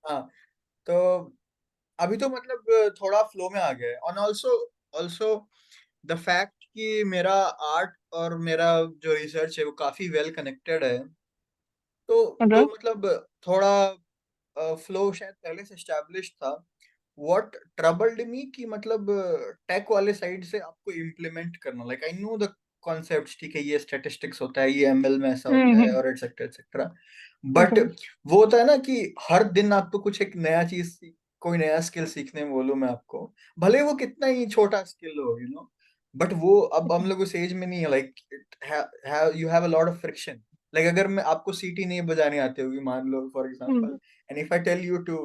हाँ, तो अभी तो मतलब थोड़ा फ्लो में आ गया है। और ऑल्सो ऑल्सो द फैक्ट कि मेरा आर्ट और मेरा जो रिसर्च है वो काफी वेल कनेक्टेड है, तो Okay. मतलब थोड़ा फ्लो शायद पहले से एस्टैब्लिश था। व्हाट ट्रबल्ड मी कि मतलब टेक वाले साइड से आपको इम्प्लीमेंट करना, like I know the concepts, ठीक है ये स्टैटिस्टिक्स होता है, ये एमएल में ऐसा होता है Mm-hmm. और एटसेट्रा एटसेट्रा, बट Okay. वो होता है ना कि हर दिन आपको कुछ एक नया चीज, कोई नया स्किल सीखने में बोलूं मैं आपको, भले वो कितना ही छोटा स्किल हो, बट वो अब हम लोग उस एज में नहीं है, like you have a lot of friction. Like अगर मैं आपको सीटी नहीं बजाने आते होगी मान लो for example, Mm. And if I tell you to,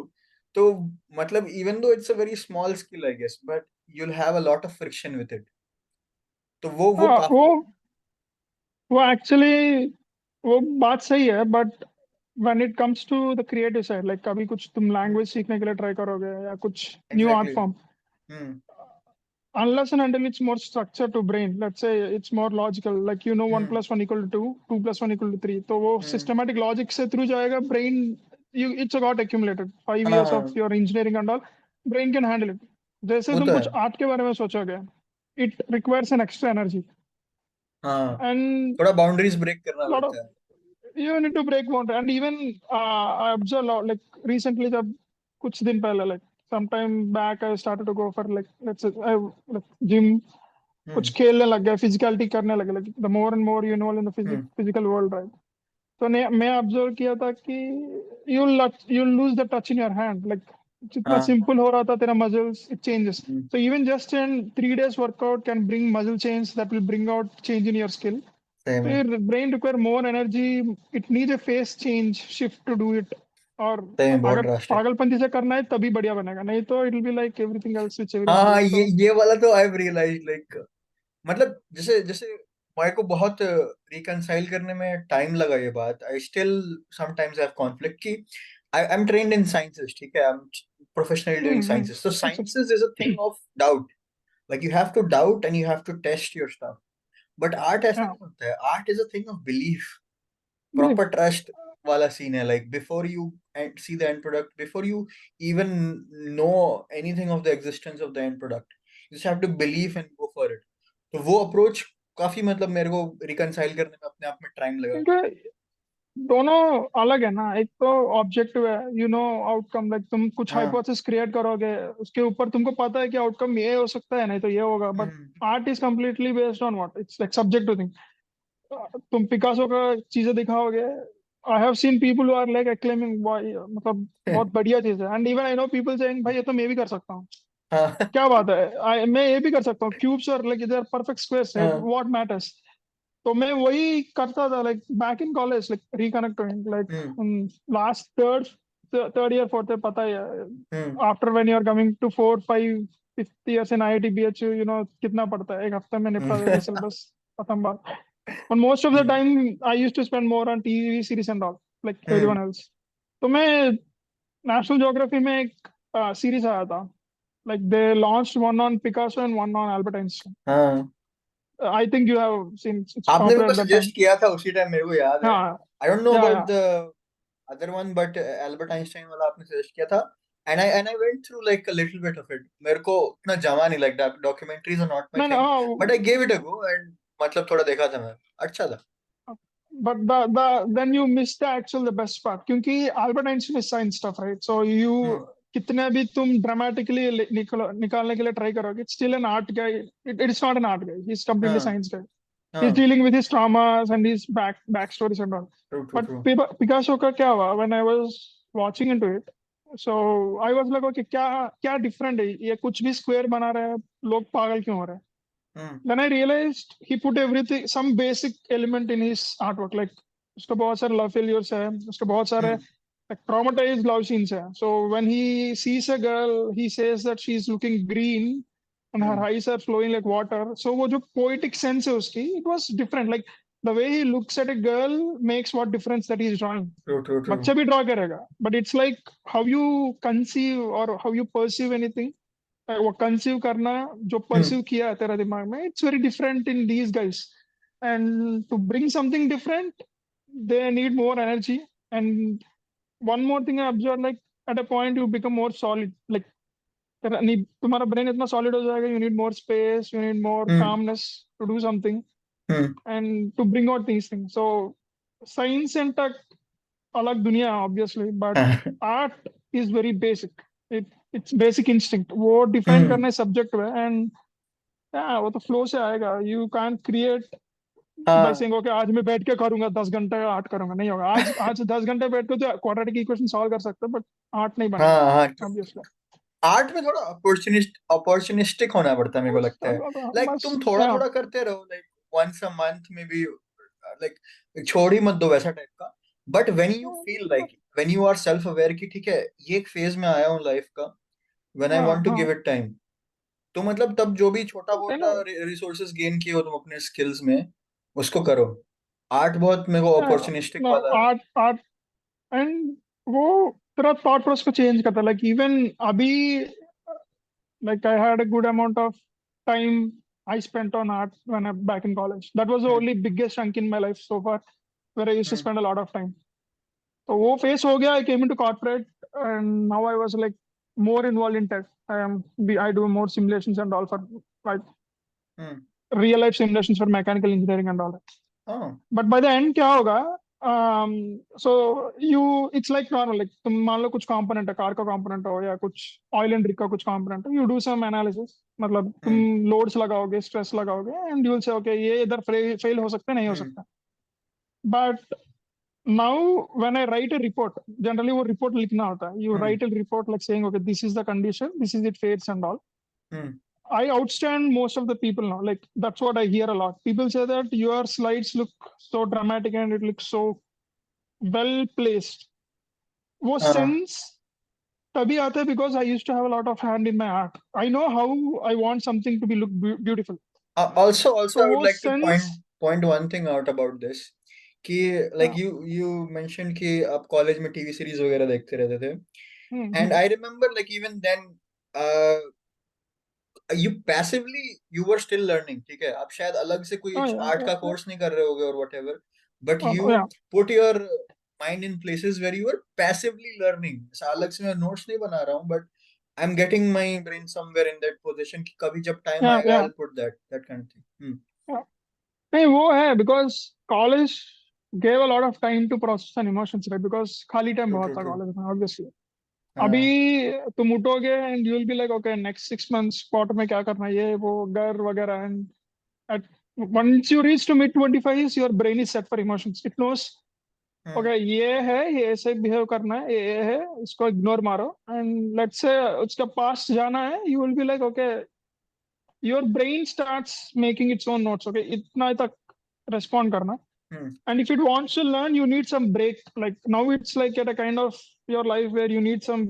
तो मतलब even though it's a very small skill I guess, but you'll have a lot of friction with it, तो वो हाँ, काफी। वो एक्चुअली वो बात सही है, but when it comes to the creative side, like कभी कुछ तुम लैंग्वेज सीखने के लिए ट्राई करोगे या कुछ new art exactly. Form, hmm. unless and until it's more structured to brain, let's say it's more logical, like 1 hmm. plus 1 equal to 2, 2 plus 1 equal to 3, तो वो हम्म। systematic logic से through जाएगा brain, you it's got accumulated 5 हाँ years of हाँ, your engineering and all, brain can handle it. जैसे वो तुम तो है। कुछ आर्ट के बारे में सोचोगे, it requires an extra energy हाँ, and थोड़ा बाउंड्रीज ब्रेक करना lot of पड़ता है। you need to break boundary. And even I observe like recently, जब कुछ दिन पहले, like sometime back, I started to go for like, let's say like gym, कुछ हम्म। खेलने लग गए, फिजिकलिटी करने लगे, like the more and more you involve in the hmm. physical world, right? तो मैं ऑब्जर्व किया था कि you lose the touch in your hand, like जितना हाँ। सिंपल हो रहा था तेरा muscles, it changes. Hmm. So even just in 3 days workout can bring muscle change that will bring out change in your skill. सही So में। your brain require more energy. It needs a phase change shift to do it. और सही में बहुत अगर drastic. पागलपंती से करना है तभी बढ़िया बनेगा, नहीं तो it will be like everything else which हाँ एवरीवन हाँ, डूइंग. तो ये वाला तो आई रियलाइज, लाइक मतलब जैसे जैसे मेरे को बहुत रिकंसाइल करने में टाइम लगा ये बात। I still sometimes have conflict कि I am trained in sciences, ठीक है, I am professionally doing sciences, so it's sciences is a thing of doubt, like you have to doubt and you have to test your stuff, but art ऐसा नहीं होता है, art is a thing of belief, believe. proper trust वाला scene है, like before you see the end product, before you even know anything of the existence of the end product, you just have to believe and go for it. तो वो approach काफी मतलब मेरे को reconcile करने में अपने आप में टाइम लगा। क्योंकि दोनों अलग है ना, एक तो ऑब्जेक्टिव है, आउटकम, लाइक तुम कुछ हाँ। हाइपोथेसिस क्रिएट करोगे, उसके ऊपर तुमको पता है कि आउटकम ये हो सकता है, नहीं तो ये होगा, but hmm. Art is completely based on what, it's like subjective thing. तुम पिकासो का चीजें दिखाओगे, I have seen people who are like acclaiming, मतलब बहुत बढ़िया चीज है, and even I know people saying भाई ये तो मैं भी कर सकता हूँ. हाँ क्या बात है, मैं ये भी कर सकता हूँ, क्यूब्स और लाइक इधर परफेक्ट स्क्वायर्स, हाँ। What matters. तो मैं वही करता था, like back in college, like reconnecting, like hmm. Last third year fourth year, पता ही है, hmm. After when you are coming to 4 5 5 years in IIT BHU, कितना पड़ता है, एक हफ्ते में निपटा देते हम्म। सिलेबस, खत्म बात. और most of the time I use to spend more on TV series and all, like hmm. Everyone else. तो मैं नेशनल ज्योग्राफी में एक सीरीज आया था, like they launched one on Picasso and one on Albert Einstein. हाँ, I think you have seen, it's आपने मेरे popular को एट दैट टाइम. सजेस्ट किया था उसी टाइम, मेरे को याद है। हाँ. आई डोंट नो या about the other one, but Albert Einstein वाला आपने सजेस्ट किया था, and I went through like a little bit of it. मेरे को उतना जमा नहीं, like documentaries are not my नहीं नहीं, थिंग, बट आई हाँ. Gave it a go and मतलब थोड़ा देखा था मैं, अच्छा था। But the then you miss the actual the best part, क्योंकि Albert Einstein is science stuff, right? So you hmm. कितने भी तुम ड्रामेटिकली निकालने के लिए ट्राई करोगे, it's still an art guy, it is not an art guy, he is completely हाँ science guy. He's हाँ। dealing with his traumas and his backstories and all. True true But true. Picasso का क्या हुआ? When I was watching into it, so I was like, okay, क्या क्या different है? ये कुछ भी square बना रहे हैं, लोग पागल क्यों हो रहे हैं? हम्म। Then I realized he put everything, some basic element in his artwork. Like उसका बहुत सारे love failures है, उसके बहुत सारे हम्म। like traumatized love scenes है. So when he sees a girl, he says that she's looking green and her hmm. eyes are flowing like water. So वो जो poetic sense है उसकी, it was different. Like the way he looks at a girl makes what difference that he's drawing. True true true. बच्चा भी draw करेगा, but it's like how you conceive or how you perceive anything. वो conceive करना, जो hmm. Perceive किया है तेरा दिमाग में, it's very different in these guys. And to bring something different, they need more energy. And one more thing I observed, like at a point you become more solid. Like तुम्हारा brain इतना solid हो जाएगा, you need more space, you need more hmm calmness to do something hmm and to bring out these things. So science and tech अलग दुनिया है obviously, but हाँ art is very basic. it it's basic instinct, वो define हम्म करना subjective है. And yeah, वो तो flow से आएगा. You can't create by हाँ saying okay आज मैं बैठ के करूंगा 10 घंटे आर्ट करूंगा. नहीं होगा. आज 10 घंटे बैठ के तो क्वाड्रेटिक इक्वेशन सॉल्व कर सकते हो, बट आर्ट नहीं हाँ हाँ बनेगा ऑब्वियसली. आर्ट में थोड़ा अपॉर्चुनिस्टिक होना पड़ता है मेरे को बस लगता है. लाइक बस तुम थोड़ा या थोड़ा करते रहो, लाइक वंस अ मंथ में भी, लाइक छोड़ ही मत दो वैसा टाइप का. But when you feel like, when you are self aware कि ठीक है ये एक फेज में आया हूँ लाइफ का, व्हेन आई हाँ वांट टू हाँ गिव इट टाइम, तो मतलब तब जो भी छोटा यू मोटा नो रिसोर्सेज गेन किए हो तुम अपने स्किल्स में, उसको करो. आर्ट बहुत मेरे को अपॉर्चुनिस्टिक वाला है. आर्ट आर्ट एंड वो तेरा थॉट प्रोसेस को चेंज करता है. लाइक इवन अभी like I had a good amount of time I spent on art when I back in college. That was the hmm only biggest chunk in my life so far where I used to hmm spend a lot of time. So वो phase हो गया. I came into corporate and now I was like more involved in tech. I do more simulations and all for like hmm real life simulations for mechanical engineering and all that. हाँ But by the end क्या होगा? So you it's like normal. Like तुम मान लो कुछ component है, car का component हो या कुछ oil and rig का कुछ component है, you do some analysis. मतलब तुम हम्म loads लगाओगे, stress लगाओगे, and you will say okay ये इधर fail हो सकता है, नहीं हो हम्म सकता. But now when I write a report, generally वो report लिखना होता है. You hmm write a report like saying okay this is the condition, this is it fails and all. Hmm I outstand most of the people now. Like that's what I hear a lot. People say that your slides look so dramatic and it looks so well placed. वो हाँ. sense तभी आता है because I used to have a lot of hand in my art. I know how I want something to be look beautiful. Also, तो I would वो like to sense. point one thing out about this कि like हाँ, you mentioned कि आप college में TV series वगैरह देखते रहते थे. And hmm. I remember like even then, uh, you passively you were still learning. ठीक है, आप शायद अलग से कोई हाँ आर्ट का या कोर्स नहीं कर रहे होगे और whatever, but you या put your mind in places where you were passively learning. ऐसा अलग से मैं नोट्स नहीं बना रहा हूँ, but I'm getting my brain somewhere in that position कि कभी जब टाइम आएगा या I'll put that kind of thing. नहीं वो है because college gave a lot of time to process and emotions, right? Because खाली टाइम True, बहुत true, था true. कॉलेज में obviously. अभी हाँ तुम उठोगे and you will be like okay next 6 months quarter में क्या करना है ये वो घर वगैरह. And at once you reach to mid 25s your brain is set for emotions. It knows hmm okay ये है, ये ऐसे बिहेव करना है, ये है, इसको इग्नोर मारो. एंड लेट्स से उसका पास्ट जाना है, you will be like okay your brain starts making its own notes. Okay इतना तक respond करना. हम्म And if it wants to learn you need some break. Like now it's like at a kind of your life where you need some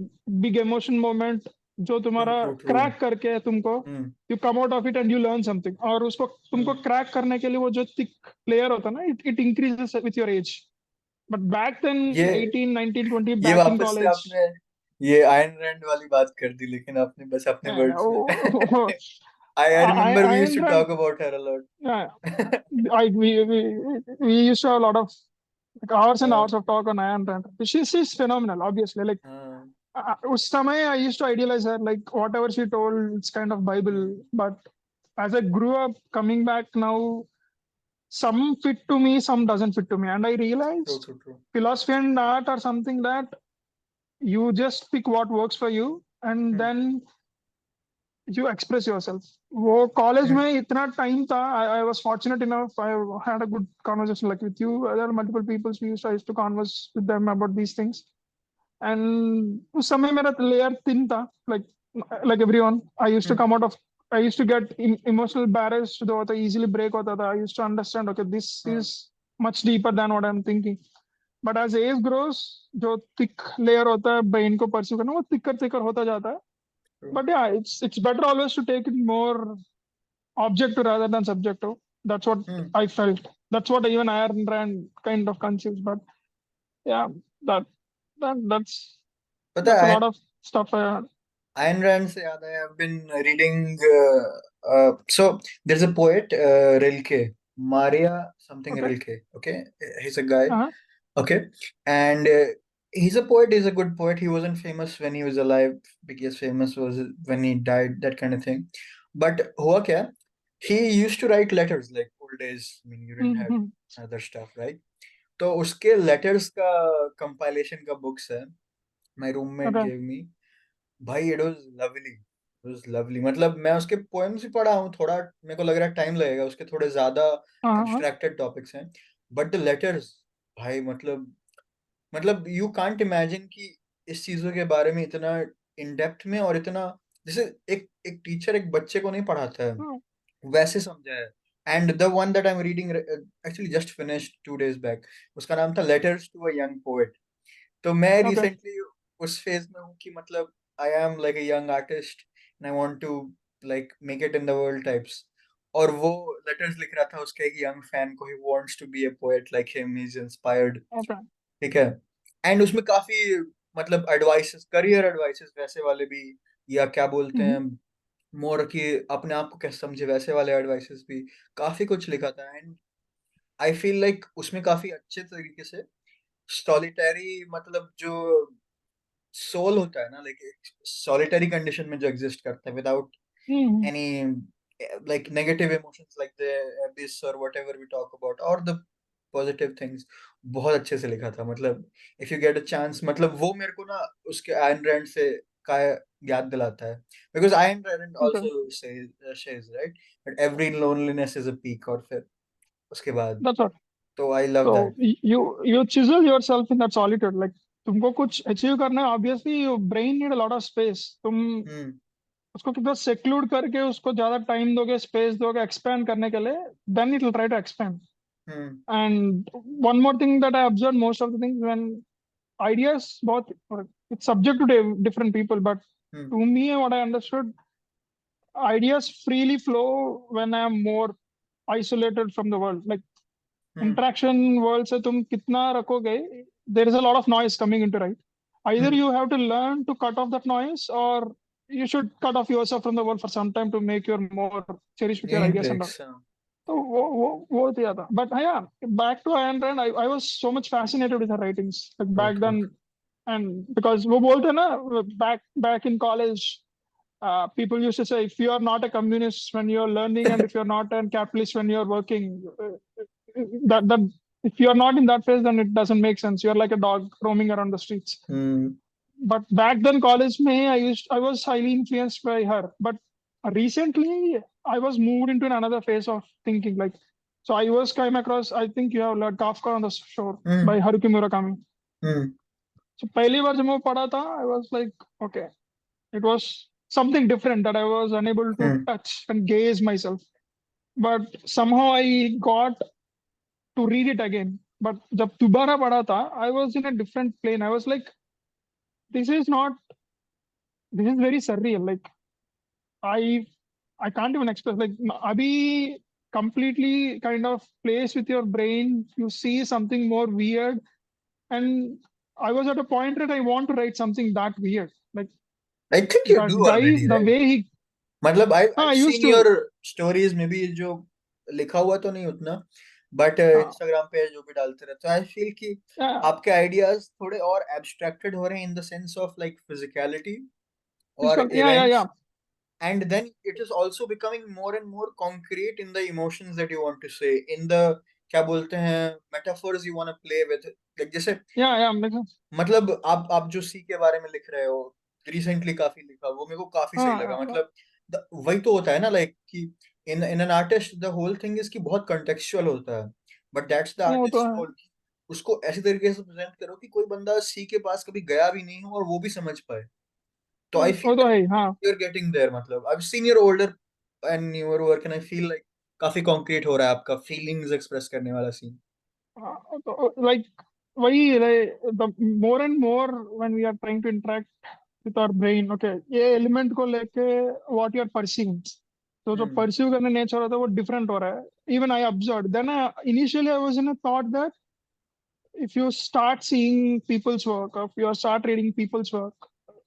big emotion moment जो true, तुम्हारा true, true. Crack करके तुमको hmm you come out of it and you learn something. और उसको तुमको हम्म crack करने के लिए वो जो थिक लेयर होता है ना it increases with your age. But back then ये 18 19 20 ये बैक इन वापस से कॉलेज. आपने ये आयन रैंड वाली बात कर दी, लेकिन आपने बस अपने वर्ड्स में. I remember we I used to and talk about her a lot. I we used to have a lot of like hours and हाँ hours of talk on Ayan Rand. She's phenomenal, obviously. Like हाँ उस समय I used to idealize her. Like whatever she told, it's kind of Bible. Hmm But as I grew up, coming back now, some fit to me, some doesn't fit to me, and I true, realized true, true. philosophy and art are something that you just pick what works for you, and hmm then you express yourself. वो college हम्म में इतना time था. I was fortunate enough. I had a good conversation like with you. There are multiple people I used to converse with them about these things. And उस समय मेरा layer thin था. Like everyone, I used to hmm come out of. I used to get emotional barrage जो होता easily break होता था. I used to understand okay this hmm is much deeper than what I'm thinking. But as age grows, जो thick layer होता है brain को pursue करना वो thicker होता जाता है. true. But yeah, it's better always to take it more objective rather than subjective. That's what hmm I felt. That's what even Iron Rand kind of conceals. But yeah, that that's पता that's a है lot of stuff. Ayn Rand से याद है, I've been reading so there's a poet, Rilke, Maria something Okay. Rilke. Okay, he's a guy. Uh-huh. Okay, and He's a poet. He's a good poet. He wasn't famous when he was alive. Because famous was when he died. That kind of thing. But हुआ क्या? He used to write letters like old days. I mean, you didn't have Mm-hmm. other stuff, right? तो उसके letters का compilation का books है. My roommate Okay. gave me. भाई it was lovely. It was lovely. मतलब मैं उसके poems ही पढ़ा हूँ. थोड़ा मेरे को लग रहा है time लगेगा. उसके थोड़े ज्यादा Uh-huh. abstracted topics हैं. But the letters, भाई मतलब यू कांट इमेजिन कि इस चीजों के बारे में इतना इन डेप्थ में और इतना जैसे एक एक टीचर एक बच्चे को नहीं पढ़ाता है Oh, वैसे समझा है. And the one that I am reading actually just finished 2 days बैक. उसका नाम था letters to a young poet. तो मैं okay. रिसेंटली उस फेज में हूँ कि मतलब I am like a young artist and I want to like make it in the world types. और वो लेटर्स लिख रहा था उसके एक यंग फैन को. He wants to be a poet like him. He is inspired. Okay. ठीक है. एंड उसमें काफी मतलब एडवाइसेस करियर एडवाइसेस वैसे वाले भी या क्या बोलते हैं Mm-hmm. मोर कि अपने आप को कैसे समझे वैसे वाले एडवाइसेस भी काफी कुछ लिखा था. एंड आई फील लाइक उसमें काफी अच्छे तरीके से सॉलिटरी मतलब जो सोल होता है ना लाइक सॉलिटरी कंडीशन में जो एग्जिस्ट करता है without Mm-hmm. any like negative emotions like the abyss or whatever we talk about or the positive things. बहुत अच्छे से लिखा था मतलब if you get a chance मतलब वो मेरे को ना उसके आयन रैंड से का याद दिलाता है because Ayn Rand Okay. also says right that every loneliness is a peak और फिर उसके बाद That's what. तो I love So that. you chisel yourself in that solitude. Like तुमको कुछ अचीव करना है, obviously your brain need a lot of space. तुम हम्म. उसको कितना seclude करके उसको ज्यादा टाइम दोगे, स्पेस दोगे एक्सपैंड करने के लिए, then it will try to expand. Hmm. And one more thing that I observed most of the things when ideas both it's subject to different people, but hmm. to me what I understood, ideas freely flow when I am more isolated from the world. Like hmm. interaction world से तुम कितना रखोगे, there is a lot of noise coming into, right? Either hmm. you have to learn to cut off that noise, or you should cut off yourself from the world for some time to make your more cherish with your Gain ideas and all. breaks. So वो दिया था. But yeah, back to Ayn Rand, I was so much fascinated with her writings like back Okay, okay. then. And because वो बोलते हैं ना, back in college, people used to say if you are not a communist when you're learning and if you're not a capitalist when you're working, that if you're not in that phase then it doesn't make sense. You're like a dog roaming around the streets. Hmm. But back then college में I was highly influenced by her. But recently I was moved into another phase of thinking. Like, so I was came across, I think you have read Kafka on the Shore by hmm. Haruki Murakami. Hmm. So पहली बार जब मैं वो पढ़ा था, I was like, okay, it was something different that I was unable to hmm. touch and gaze myself. But somehow I got to read it again. But जब दोबारा पढ़ा था, I was in a different plane. I was like, this is not, this is very surreal. Like I, I can't even express. Like abhi completely kind of plays with your brain. You see something more weird, and I was at a point that I want to write something that weird. Like I think you that do guy, already, the right? way he, मतलब I I've used seen to. your stories में भी जो लिखा हुआ तो नहीं उतना but Uh, Instagram पे जो भी डालते रहते हो आई फील कि yeah, आपके आइडियाज थोड़े और एब्स्ट्रैक्टेड हो रहे हैं in the sense of like physicality और yeah, yeah, yeah. Events and then it is also becoming more and more concrete in the emotions that you want to say in the क्या बोलते हैं metaphors you want to play with like जैसे Yeah, yeah, makes sense. मतलब आप जो सी के बारे में लिख रहे हो रिसेंटली काफी लिखा वो मेरे को काफी सही लगा हाँ, मतलब वही तो होता है ना लाइक कि in in an artist the whole thing is कि बहुत कंटेक्चुअल होता है बट दैट्स द वो तो आर्टिस्ट है, रोल. उसको ऐसी तरीके से प्रेजेंट करो कि कोई बंदा सी के पास कभी गया भी नहीं हो और वो भी समझ पाए. तो आई वो फील तो है ही, हाँ. you're getting there मतलब I've seen your older and newer work and I feel like काफी concrete हो रहा है आपका feelings express करने वाला scene. तो like वही the more and more when we are trying to interact with our brain, okay, ये element को लेके what you are perceiving, तो जो हम्म. perceive करने nature होता है वो different हो रहा है. Even I observed then initially I was in a thought that if you start seeing people's work or if you start reading people's work,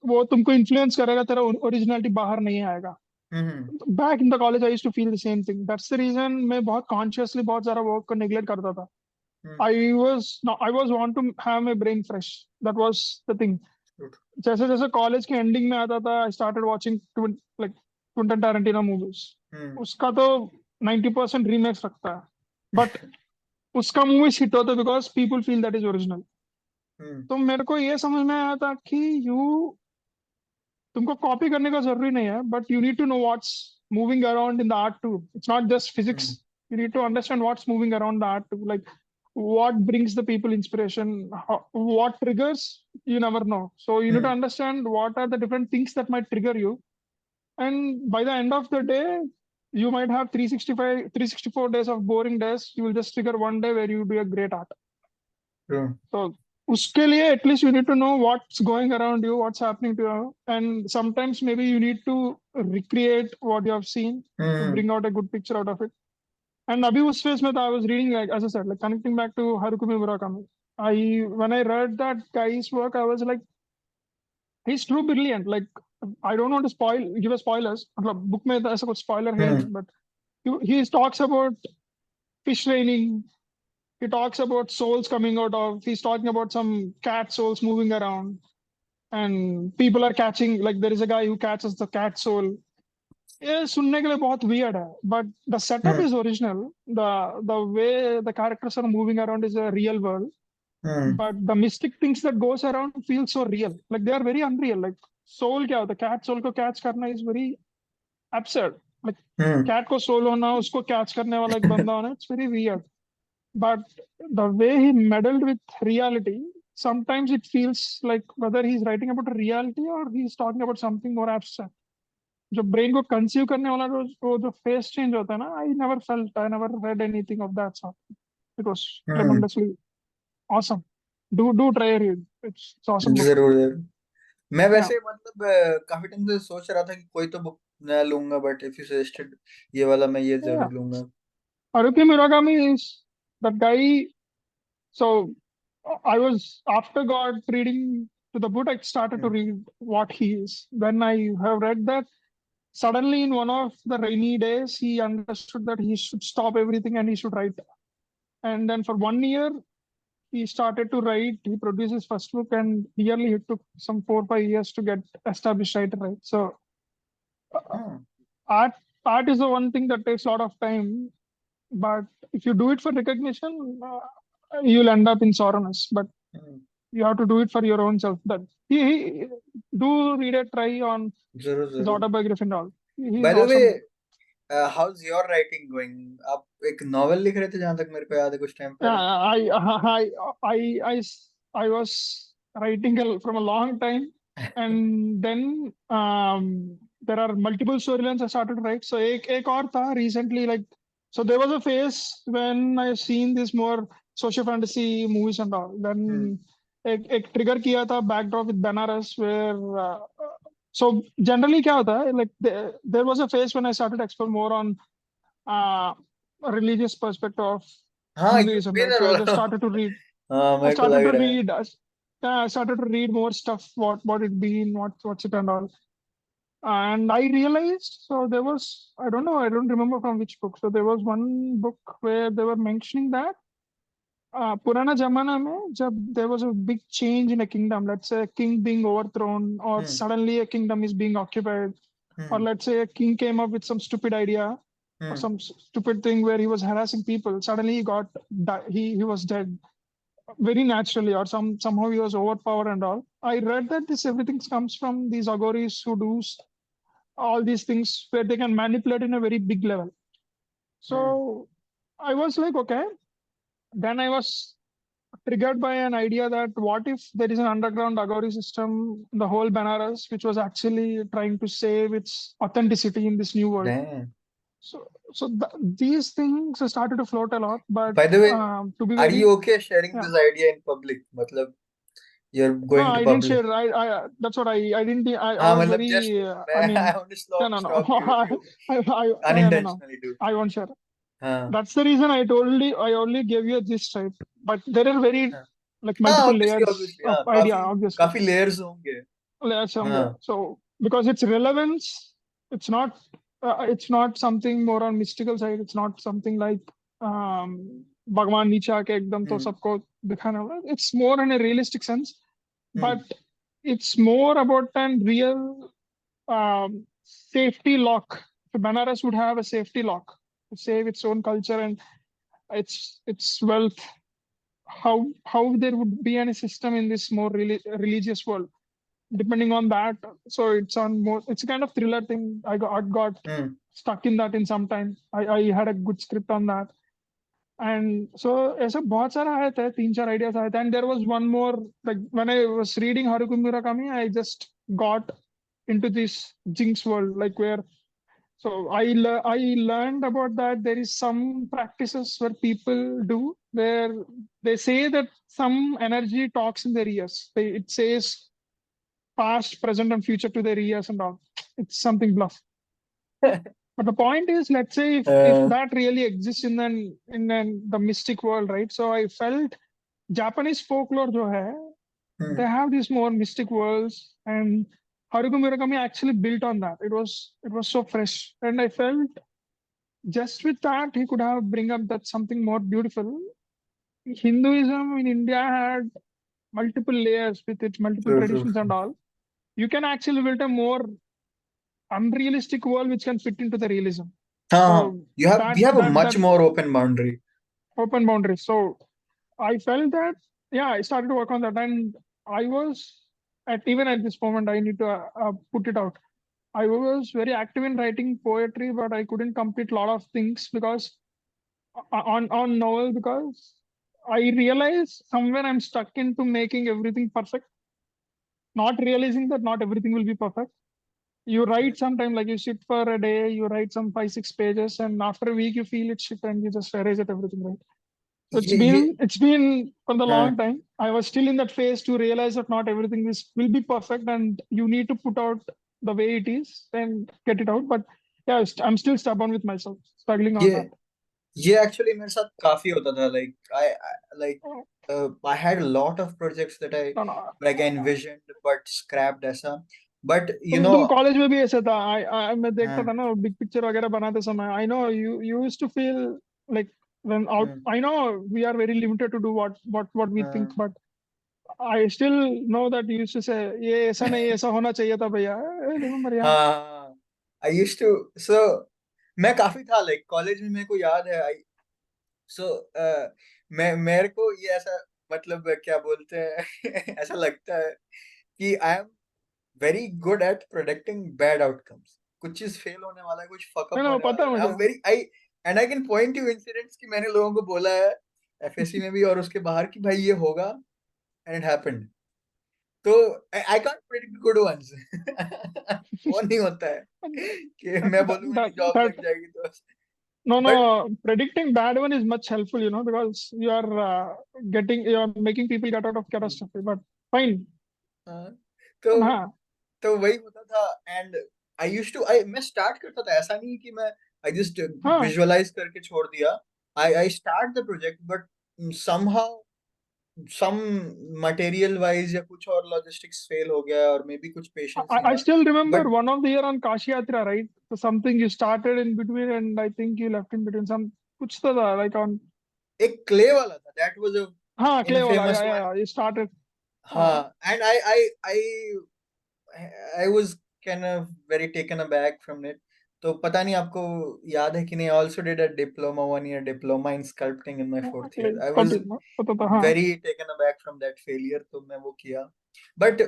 वो तुमको influence करेगा, तेरा originality बाहर नहीं आएगा. हम्म. Back in the college I used to feel the same thing. That's the reason मैं बहुत consciously बहुत सारा work को neglect करता था. I was want to have my brain fresh. That was the thing. Good. जैसे जैसे कॉलेज के एंडिंग में आता था, I started watching like Quentin Tarantino movies. उसका तो 90% रीमेक्स रखता है, बट उसका मूवीज हिट होता है because people feel that is original. तो मेरे को ये समझ में आया था कि तुमको कॉपी करने का जरूरी नहीं है, but you need to know what's moving around in the art too. It's not just physics. You need to understand what's moving around the art too. Like what brings the people inspiration, what triggers, you never know. So you need to understand what are the different things that might trigger you. And by the end of the day, you might have 364 days of boring days. You will just trigger one day where you do a great art. So उसके लिए at least you need to know what's going around you, what's happening to you, and sometimes maybe you need to recreate what you have seen to bring out a good picture out of it. And abhi us phase mein I was reading, like as I said, like connecting back to Harukumi Murakami. When I read that guy's work, I was like, he's too brilliant. Like I don't want to give a spoilers. मतलब book में ऐसा कुछ spoiler है नहीं, but he talks about fish raining. He talks about souls coming out of. He's talking about some cat souls moving around, and people are catching. Like there is a guy who catches the cat soul. ये सुनने के लिए बहुत weird है, but the setup is original. The way the characters are moving around is a real world, but the mystic things that goes around feel so real. Like they are very unreal. Like soul क्या होता है? Cat soul को catch करना is very absurd. Like cat को soul होना, उसको catch करने वाला एक बंदा होना, it's very weird. But the way he meddled with reality, sometimes it feels like whether he's writing about a reality or he's talking about something more abstract. जो brain को कंसीव करने वाला वो जो फेस चेंज होता है ना, I never red anything of that sort. It was tremendously awesome. Do try read. It's awesome book. जरूर जरूर. मैं या वैसे मतलब काफी टाइम से सोच रहा था कि कोई तो बुक नया लूंगा, बट इफ यू सजेस्टेड ये वाला, मैं ये या जरूर लूंगा. Haruki Murakami is that guy. So I was after got reading to the book, I started to read what he is. When I have read that, suddenly in one of the rainy days, he understood that he should stop everything and he should write. And then for 1 year, he started to write. He produced his first book, and yearly it took some 4 or 5 years to get established writer. Right. So art art is the one thing that takes a lot of time. But if you do it for recognition, you'll end up in sorrowness. But you have to do it for your own self. That he do read a try on जरूर his जरूर. autobiography and all. By He's the way, awesome. How's your writing going? आप एक novel लिख रहे थे जहां तक मेरे को याद है कुछ टाइम Yeah, पहले. I was writing from a long time, and then there are multiple storylines I started to write. So एक और था recently, like so there was a phase when I seen this more social fantasy movies and all. Then एक trigger किया था backdrop with Banaras, where so generally क्या होता है, like there was a phase when I started to explore more on uh, a religious perspective of हाँ, you Hinduism, been right? So I just a started to read. हाँ, I मेरे को started लग to रहा है. read. I started to read more stuff. What it been? What's it and all. And I realized. So there was. I don't know. I don't remember from which book. So there was one book where they were mentioning that पुराना जमाना में जब there was a big change in a kingdom. Let's say a king being overthrown, or suddenly a kingdom is being occupied, or let's say a king came up with some stupid idea or some stupid thing where he was harassing people. Suddenly he was dead very naturally, or somehow he was overpowered and all. I read that this everything comes from these agoris who do all these things where they can manipulate in a very big level. So I was like, okay. Then I was triggered by an idea that what if there is an underground agori system in the whole Banaras, which was actually trying to save its authenticity in this new world. Damn. So these things started to float a lot. But By the way, to be are very, you okay sharing yeah. this idea in public? मतलब you're No, going to I didn't publish. share. That's what I didn't. I हाँ was मतलब just very. I मैं mean, I want to no, no, no. stop you if you No. unintentionally do. I won't share. हाँ That's the reason I only gave you a gist, right? But there are very हाँ like हाँ, multiple obviously layers obviously of हाँ, idea, काफी obviously. काफी layers होंगे. Layers somewhere. हाँ So because its relevance, it's not something more on mystical side. It's not something like भगवान नीचे आके एकदम तो हम्म सबको दिखाना होगा. It's more in a realistic sense, hmm but it's more about an real safety lock. So Banaras would have a safety lock to save its own culture and its wealth. How there would be any system in this more religious world, depending on that. So it's on more. It's a kind of thriller thing. I got hmm stuck in that in some time. I had a good script on that. And so ऐसा बहुत सारा आया था, तीन चार ideas आए थे. And there was one more, like when I was reading Haruki Murakami, I just got into this Jinx world, like where so I learned about that there is some practices where people do where they say that some energy talks in their ears. It says past, present, and future to their ears and all. It's something bluff. But the point is, let's say if uh, that really exists in the mystic world, right? So I felt Japanese folklore जो है, they hmm have these more mystic worlds, and Haruki Murakami actually built on that. It was so fresh, and I felt just with that he could have bring up that something more beautiful. Hinduism in India had multiple layers with its multiple true true traditions and true. all. You can actually build a more unrealistic world which can fit into the realism. हाँ, So you have that we have a that much that more open boundary. open boundaries. So I felt that, yeah, I started to work on that, and I was even at this moment I need to put it out. I was very active in writing poetry, but I couldn't complete a lot of things because on novel because I realized somewhere I'm stuck into making everything perfect, not realizing that not everything will be perfect. You write sometime like you sit for a day, you write some 5 6 pages, and after a week you feel it shit and you just erase it everything, right? So it's ये been it's been for the long हाँ, time. I was still in that phase to realize that not everything is will be perfect, and you need to put out the way it is and get it out. But yeah, I'm still stubborn with myself, struggling on ये that. ये actually मेरे साथ काफी होता था. Like Oh, I had a lot of projects that I no, no. like I envisioned but scrapped ऐसा. But you know, तुम college में भी ऐसा था. मैं देखता हाँ, था ना बिग पिक्चर वगैरह बनाते समय. I know you used to feel like when out. Hmm, I know we are very limited to do what we think, हाँ, but I still know that you used to say ये ऐसा नहीं, ऐसा होना चाहिए था भैया. रिमेम्बर यार. हाँ, I used to. So मैं काफी था लाइक कॉलेज में. मेरे को याद है. आई सो मैं मेरे को ये ऐसा मतलब क्या बोलते हैं ऐसा लगता है कि I am very good at predicting bad outcomes. कुछ चीज फेल होने वाला है, कुछ फकअप ना होने पता वाला है है. आई मुझे. Am very I and I can point you incidents कि मैंने लोगों को बोला है एफएससी में भी और उसके बाहर कि भाई ये होगा, एंड इट हैपेंड. तो I can't predict good ones वो नहीं होता है कि मैं that, बोलूंगा that, कि जॉब that लग जाएगी तो. No, but no, predicting bad one is much helpful, because you are making people get out of catastrophe. But fine. तो हाँ, तो वही होता था. एंड आई यूज्ड टू आई मैं स्टार्ट करता था. ऐसा नहीं कि मैं आई जस्ट हाँ. विजुअलाइज करके छोड़ दिया. I start the project but somehow some material wise या कुछ और लॉजिस्टिक्स फेल हो गया और मे बी कुछ पेशेंस नहीं I था. still remember but one of the year on Kashi Yatra, right? So something you started in between, and I think you left in between. Kuch to tha, like on. एक clay वाला था. That was a हाँ, clay wala. Infamous Yeah, yeah, one. yeah. You started. हाँ, and I was kind of very taken aback from it. तो पता नहीं आपको याद है कि नहीं. I also did a diploma, 1 year diploma in sculpting in my fourth year. Clay. I was Continue. पता था, हाँ. very taken aback from that failure. तो मैं वो किया. But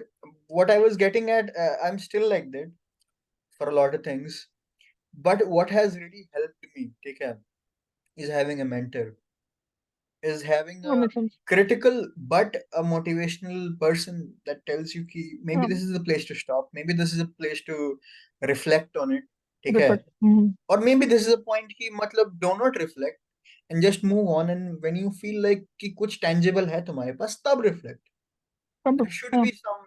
what I was getting at, I'm still like that for a lot of things. But what has really helped me, ठीक है, is having a mentor, is having That a makes sense. critical but a motivational person that tells you कि maybe Yeah, this is the place to stop, maybe this is a place to reflect on it. ठीक है. reflect. Mm-hmm. or maybe this is a point कि मतलब do not reflect and just move on, and when you feel like कि कुछ tangible है तुम्हारे पास तब reflect. There should Yeah. be some.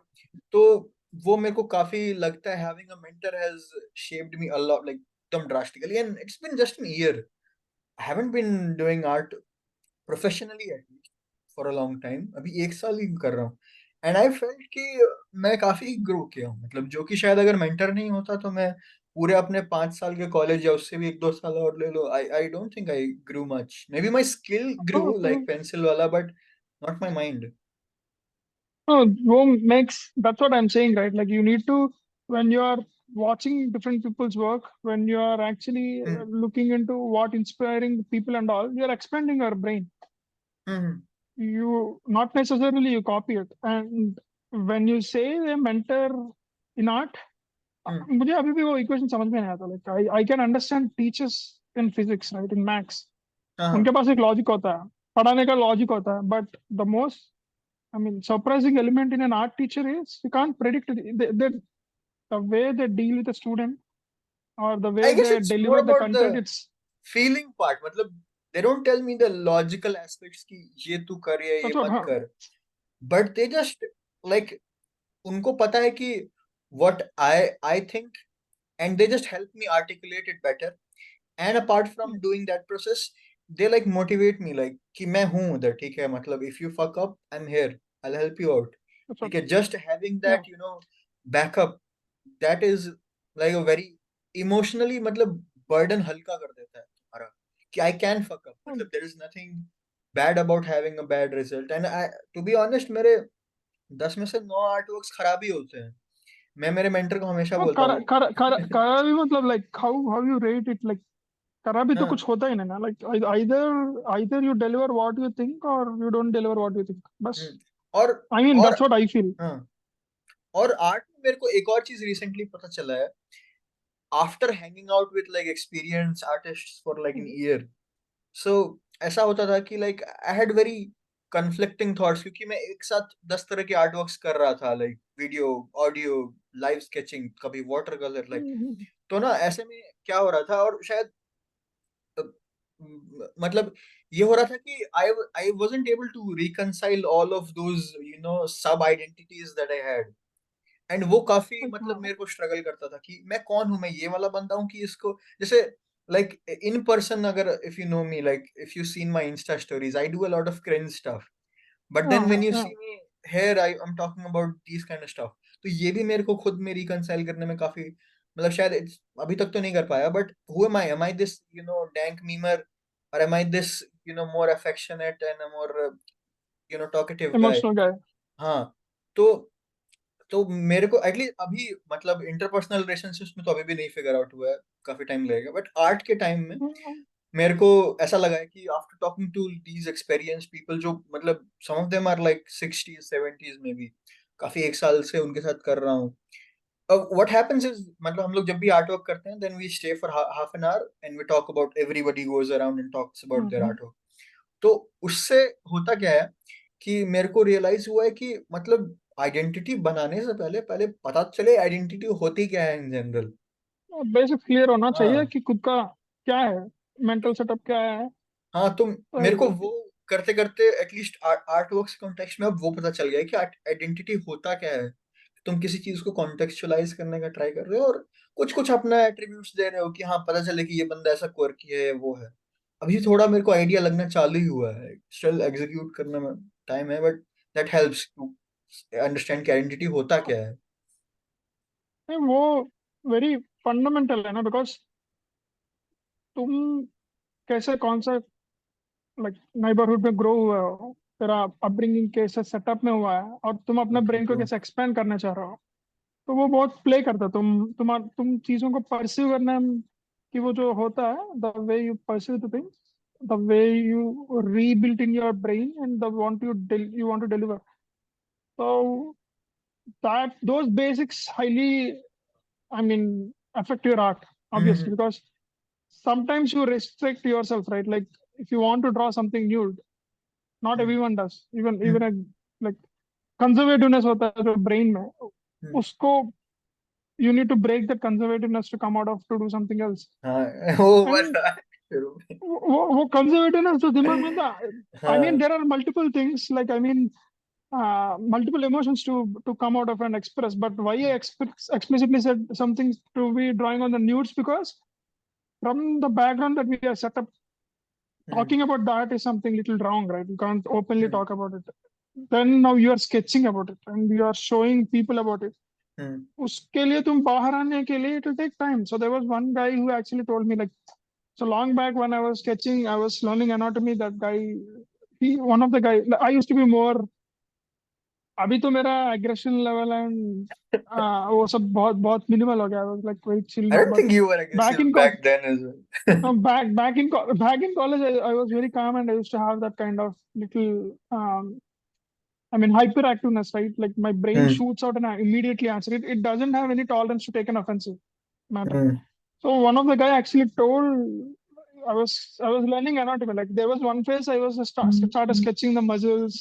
तो वो मेरे को काफी लगता है having a mentor has shaped me a lot, like एकदम drastically. And it's been just an year. I haven't been doing art professionally at least for a long time. अभी 1 साल ही कर रहा हूँ. एंड आई फेल्ट कि मैं काफी ग्रो किया हूँ. मतलब जो कि शायद अगर मेंटर नहीं होता तो मैं पूरे अपने 5 साल के कॉलेज या उससे भी 1-2 साल और ले लो, I don't think I grew much. Maybe my skill grew तो, लाइक पेंसिल वाला, but not my mind. no, वो makes, that's what I'm saying, right? Like you need to, when you are watching different people's work, when you are actually hmm. looking into what inspiring people and all, you're expanding your brain. Hmm. You not necessarily you copy it. And when you say a mentor in art, हम्म. मुझे अभी भी वो equation समझ में नहीं आता. Like I can understand teachers in physics, right, in maths. हाँ. उनके पास एक लॉजिक होता है, पढ़ाने का लॉजिक होता है. But the most, I mean, surprising element in an art teacher is you can't predict the way they deal with a student or the way I guess they it's more deliver the about the content. It's feeling part. मतलब they don't tell me the logical aspects की ये तू कर या ये that's what, मत हाँ. कर, बट दे जस्ट लाइक उनको पता है कि what I think, and they just help me articulate it better. And apart from doing that process, they like motivate me like कि मैं हूँ उधर, ठीक है, मतलब if you fuck up, I'm here, I'll help you out. That's what, ठीक है, just having yeah. that, backup, that is like a very emotionally, मतलब burden हल्का कर देता है तुम्हारा कि I can fuck up. मतलब there is nothing bad about having a bad result. And to be honest, मेरे 10 में से 9 आर्ट वर्क्स खराब ही होते हैं. मैं मेरे मेंटर को हमेशा तो बोलता हूँ. करा भी मतलब like how you rate it. Like करा भी तो हाँ. कुछ होता ही नहीं ना. Like either you deliver what you think or you don't deliver what you think. बस. हम्म. और I mean, और that's what I feel. हाँ, और आर्ट में मेरे को एक और चीज रिसेंटली पता चला है, after hanging out with like experience artists for like an year. So ऐसा होता था कि like I had very conflicting thoughts, क्योंकि मैं एक साथ 10 तरह के आर्ट वर्क्स कर रहा था, like video, audio, live sketching, कभी वाटर कलर, लाइक. तो ना ऐसे में क्या हो रहा था, और शायद मतलब ये हो रहा था कि आई wasn't able to reconcile all of those sub identities that I had. And वो काफी Like, मतलब मेरे को स्ट्रगल करता था कि मैं कौन हूं, मैं ये वाला बंदा हूं कि इसको, जैसे लाइक इन पर्सन, अगर if you know me, like if you seen my insta stories, I do a lot of cringe stuff, but then when you yeah. See me here, I am talking about this kind of stuff. तो ये भी मेरे को खुद में reconcile करने में काफी, मतलब शायद अभी तक तो नहीं कर पाया, but who am I this dank memer, और am I this more affectionate and more talkative guy. Emotional guy. हाँ. तो मेरे को एटलीस्ट अभी, मतलब इंटरपर्सनल रिलेशनशिप्स में तो अभी भी नहीं फिगर आउट हुआ है, काफी टाइम लगेगा, बट आर्ट के टाइम में मेरे को ऐसा लगा है कि after talking to these experience people, जो मतलब some of them are like 60s 70s में भी, काफी एक साल से उनके साथ कर रहा हूँ. अब व्हाट हैपेंस इज, मतलब हम लोग जब भी आर्ट वर्क करते हैं, then we stay for half an hour and we talk about, everybody goes around and talks about their Mhm. Art. तो उससे होता क्या है कि मेरे को रियलाइज हुआ है कि मतलब आइडेंटिटी बनाने से पहले पहले पता चले आइडेंटिटी होती क्या है इन जनरल. बेसिक क्लियर होना चाहिए हाँ. कि खुद का क्या है, मेंटल सेटअप क्या है. हाँ. तो मेरे को तो वो करते करते एटलीस्ट आर्ट वर्क्स कॉन्टेक्स्ट में अब वो पता चल गया है कि आइडेंटिटी होता क्या है. तुम किसी चीज को कॉन्टेक्चुअलाइज करने का ट्राई कर रहे हो, और कुछ कुछ अपना एट्रीब्यूट्स दे रहे हो कि हाँ पता चले कि ये बंदा ऐसा क्वर्की है, वो है. अभी थोड़ा मेरे को आइडिया लगना चालू ही हुआ है, स्टिल एग्जीक्यूट करने में टाइम है, but that helps to understand कि आइडेंटिटी होता क्या है. वो वेरी फंडामेंटल है ना. बिकॉज तुम कैसे, कौन सा लाइक नेबरहुड में ग्रो हुए हो, तेरा अपब्रिंगिंग कैसे सेटअप में हुआ है, और तुम अपने ओके. ब्रेन को ट्रू. कैसे एक्सपेंड करना चाह रहे हो. तो वो बहुत प्ले करता है. तुम चीजों को परसीव करने की वो जो होता है, the way you perceive the things, the way you rebuilt in your brain and the want you want to deliver. So that those basics highly, I mean, affect your art, obviously, hmm. because sometimes you restrict yourself, right? Like if you want to draw something nude, not hmm. everyone does. Even hmm. a like conservativeness होता है जो brain में, हम्म. उसको you need to break that conservativeness to come out of to do something else. हाँ. वो And वाला शुरू में. वो conservativeness जो दिमाग में था, I mean, हाँ. there are multiple things, like I mean, multiple emotions to come out of and express. But why I explicitly said something to be drawing on the nudes, because from the background that we are set up, hmm. talking about that is something little wrong, right? You can't openly hmm. talk about it. Then now you are sketching about it and you are showing people about it. उसके लिए तुम बाहर आने के लिए it will take time. So there was one guy who actually told me like, so long back when I was sketching, I was learning anatomy. That guy, one of the guy, I used to be more. अभी तो मेरा aggression level and वो सब बहुत बहुत minimal हो गया. I was like very chill I now. don't But think you were back aggressive in back then as well. no, back in college, I was very calm and I used to have that kind of little I mean, hyperactiveness, right? Like my brain Hmm. shoots out and I immediately answer it. It doesn't have any tolerance to take an offensive matter. Hmm. So one of the guy actually told I was learning anatomy. Like there was one phase I was started sketching the muscles,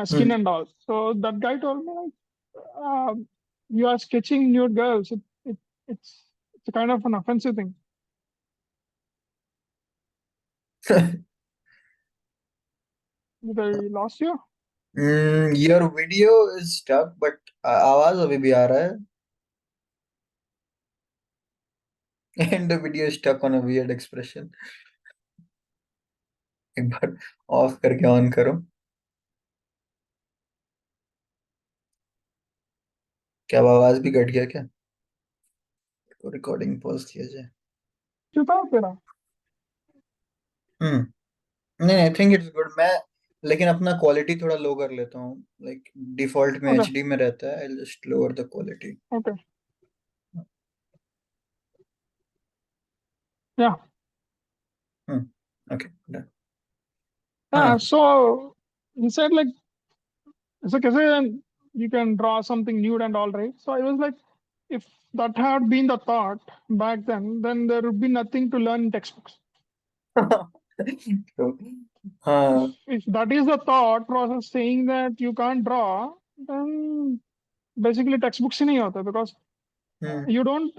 skin Hmm. and all. So that guy told me like, you are sketching nude girls. It's it's a kind of an offensive thing. Did I lost you? Your video is stuck, but आवाज अभी भी आ रहा है. And the video is stuck on a weird expression. एक बार of करके on करो. क्या अब आवाज भी कट गया क्या? तो रिकॉर्डिंग पॉज किया जाए. चुप तेरा. हम्म. नहीं, आई थिंक इट्स गुड. मैं लेकिन अपना क्वालिटी थोड़ा लो कर लेता हूँ. लाइक डिफॉल्ट में Okay, एचडी में रहता है. I just lower the quality. okay, yeah. Hmm. Okay done. Yeah, हाँ. so he said like so कैसे you can draw something nude and all, right? So I was like, if that had been the thought back then there would be nothing to learn in textbooks. तो, If हाँ. if that is the thought process saying that you can't draw, then basically textbooks ही नहीं होता because hmm. you don't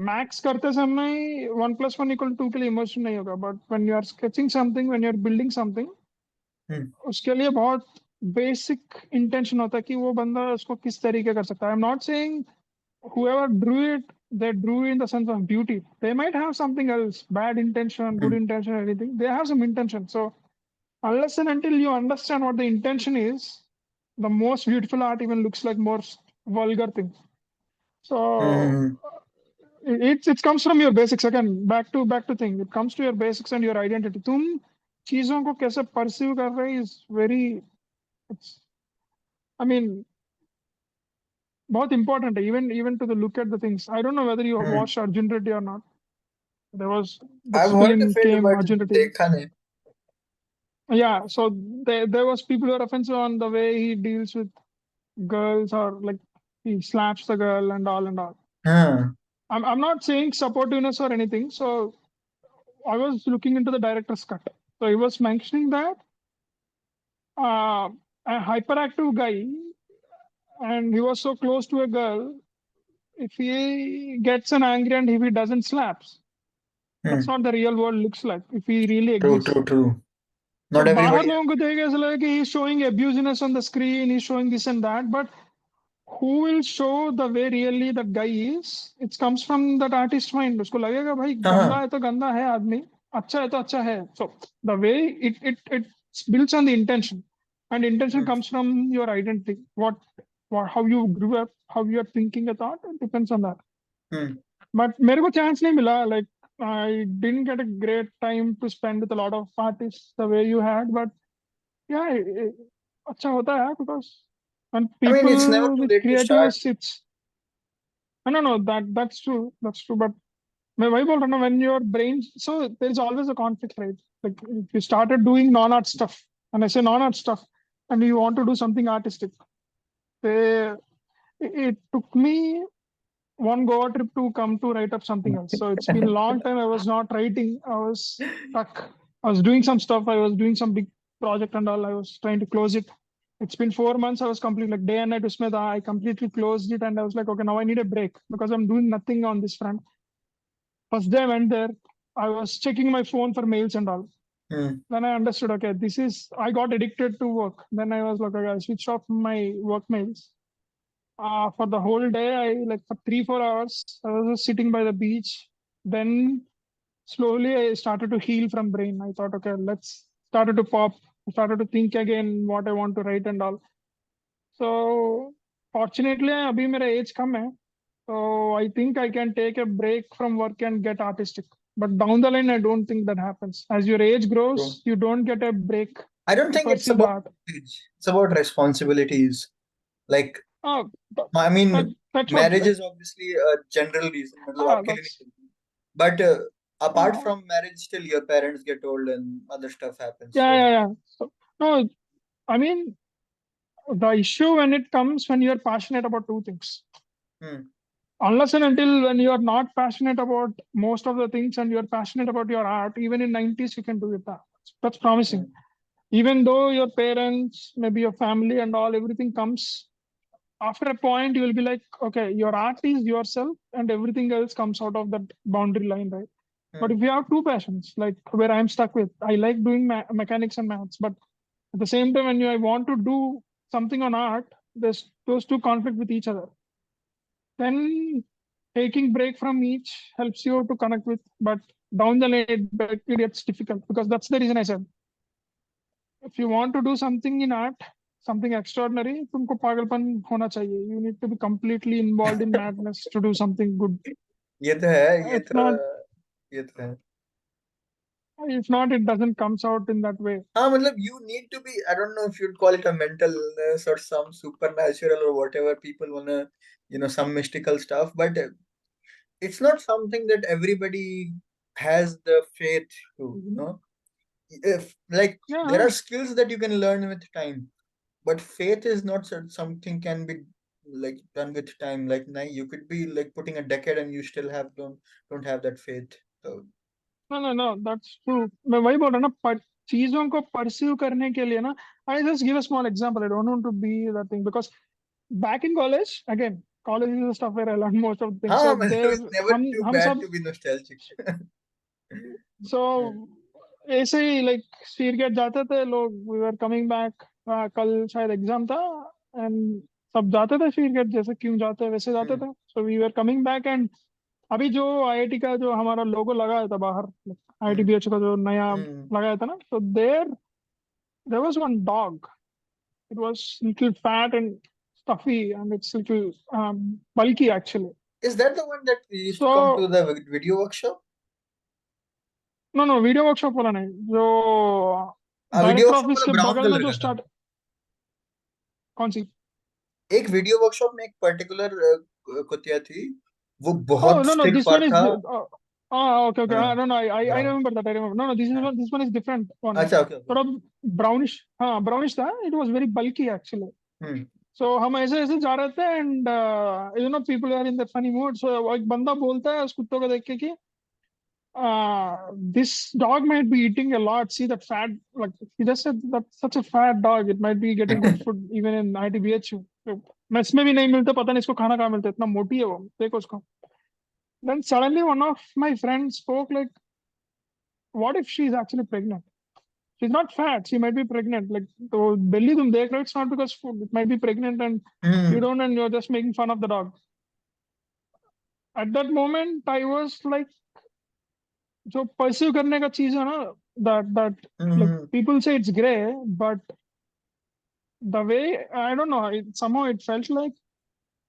maths करते समय 1+1=2 के लिए emotion नहीं होगा but when you are sketching something when you are building something hmm. उसके लिए बहुत बेसिक इंटेंशन होता है कि वो बंदा उसको किस तरीके कर सकता है. I am not saying whoever drew it, they drew in the sense of beauty. They might have something else, bad intention, good hmm. intention, anything. They have some intention. So unless and until you understand what the intention is, the most beautiful art even looks like more vulgar thing. So hmm. it comes from your basics again. Back to thing. It comes to your basics and your identity. तुम चीजों को कैसे perceive कर रहे is very. It's, I mean, बहुत important है. Even to the look at the things. I don't know whether you hmm. watched Arjun Reddy or not. There was I've this heard film of it, came but Arjun Reddy. देखा नहीं. Yeah, so there was people who are offensive on the way he deals with girls or like he slaps the girl and all and all. हाँ. I'm not saying supportiveness or anything. So I was looking into the director's cut. So he was mentioning that uh, a hyperactive guy and he was so close to a girl. If he gets an angry and if he doesn't slaps, that's hmm. not the real world looks like. If he really True, exists. true, true. So Not बाहर everybody लोगों को देख ऐसा लगा कि he's showing abusiveness on the screen, he's showing this and that, but who will show the way really that guy is? It comes from that artist mind. उसको लगेगा भाई हाँ, गंदा हाँ. है तो गंदा है आदमी, अच्छा है तो अच्छा है. So the way it builds on the intention, and intention hmm. comes from your identity. What how you grew up, how you are thinking a thought, it depends on that. Hmm. But मेरे को chance नहीं मिला. Like I didn't get a great time to spend with a lot of artists the way you had, but yeah, अच्छा होता है because when I mean, it's never people too with late to start. creativeness, it's I don't know that's true. But मैं वही बोल रहा हूँ ना, when your brain, so there is always a conflict, right? Like if you started doing non-art stuff, and I say non-art stuff, and you want to do something artistic, they, it took me one Goa trip to come to write up something else. So it's been a long time I was not writing. I was stuck. I was doing some stuff. I was doing some big project and all. I was trying to close it. It's been 4 months. I was completely like day and night. Usme tha. I completely closed it and I was like, okay, now I need a break because I'm doing nothing on this front. First day I went there, I was checking my phone for mails and all. Hmm. Then I understood, okay, this is, I got addicted to work. Then I was like, okay, I switched off my work mails for the whole day. I like for 3 4 hours I was just sitting by the beach. Then slowly I started to heal from brain. I thought, okay, let's started to pop. I started to think again what I want to write and all. So fortunately अभी मेरा as कम है, so I think I can take a break from work and get artistic. But down the line, I don't think that happens. As your age grows, So you don't get a break I don't to think it's pursue the about art. age. It's about responsibilities. Like, Oh, I that, mean, that's what, marriage like, is obviously a general reason. मतलब आपके लिए नहीं that's, चलती. But apart uh, from marriage, still your parents get old and other stuff happens. yeah, So, yeah, yeah. So, no, I mean, the issue when it comes when you're passionate about two things. hmm, Unless and until when you are not passionate about most of the things and you're passionate about your art, even in 90s, you can do it. That's promising. hmm, Even though your parents, maybe your family and all, everything comes after a point, you will be like, okay, your art is yourself and everything else comes out of that boundary line, right? But hmm. if you have two passions, like where I'm stuck with, I like doing mechanics and maths, but at the same time, when I want to do something on art, there's those two conflict with each other. Then taking break from each helps you to connect with, but down the line, it gets difficult because that's the reason I said if you want to do something in art, something extraordinary, तुमको पागलपन होना चाहिए. You need to be completely involved in madness to do something good. ये तो है. If not, ये तो है. if not, it doesn't comes out in that way. हाँ मतलब you need to be, I don't know if you'd call it a mental illness or some supernatural or whatever people wanna, some mystical stuff, but it's not something that everybody has the faith to, if like there Yeah, are skills that you can learn with time, but faith is not something can be like done with time. Like now you could be like putting a decade and you still don't have that faith. So no, that's true. मैं वही बोल रहा हूँ ना, चीजों को pursue करने के लिए ना, I just give a small example. I don't want to be that thing because back in college, again, college is the stuff where I learned most of the things. हाँ So मतलब there, it's never too हम bad सब to be nostalgic. so ऐसे ही like speed gate जाते थे लोग. We were coming back, कल शायद एग्जाम था एंड सब जाते थे स्पीड गेट, जैसे क्यों जाते हैं वैसे जाते Hmm, थे. So we were coming back and अभी जो आईआईटी का जो हमारा लोगो लगाया था बाहर, hmm, आईआईटीबीएच का जो नया hmm. लगाया था ना, तो there was one dog. It was little fat and stuffy and it's little bulky actually. Is that the one that used to come to So the video workshop? No video workshop वाला नहीं, जो video director workshop office वाला के brown बगल में colour जो का था. स्टार्ट. कौन सी? एक वीडियो वर्कशॉप में एक पर्टिकुलर कुतिया थी. वो Oh बहुत no, स्टिक this पर one is था. okay, okay. हाँ, No, no, I brown. remember that. I remember. No, हाँ. this one is different one. अच्छा, ओके ओके. थोड़ा brownish, हाँ brownish था. It was very bulky actually. Hmm. So हम ऐसे ऐसे जा रहे थे and people are in the funny mood. So वो एक बंदा बोलता है उस कुत्तों को देख के कि this dog might be eating a lot. See that fat, like he just said, that's such a fat dog. It might be getting good food even in ITBHU. Mess में भी नहीं मिलता, पता नहीं इसको खाना कहाँ मिलता है, इतना मोटी है वो, देखो उसको. Then suddenly one of my friends spoke like, what if she's actually pregnant? She's not fat, she might be pregnant. Like तो belly तुम देख रहे हो, it's not because food. It might be pregnant and you hmm. don't, and you're just making fun of the dog. At that moment, I was like, जो pursue करने का चीज है ना, that like hmm. people say it's gray, but the way I don't know, somehow it felt like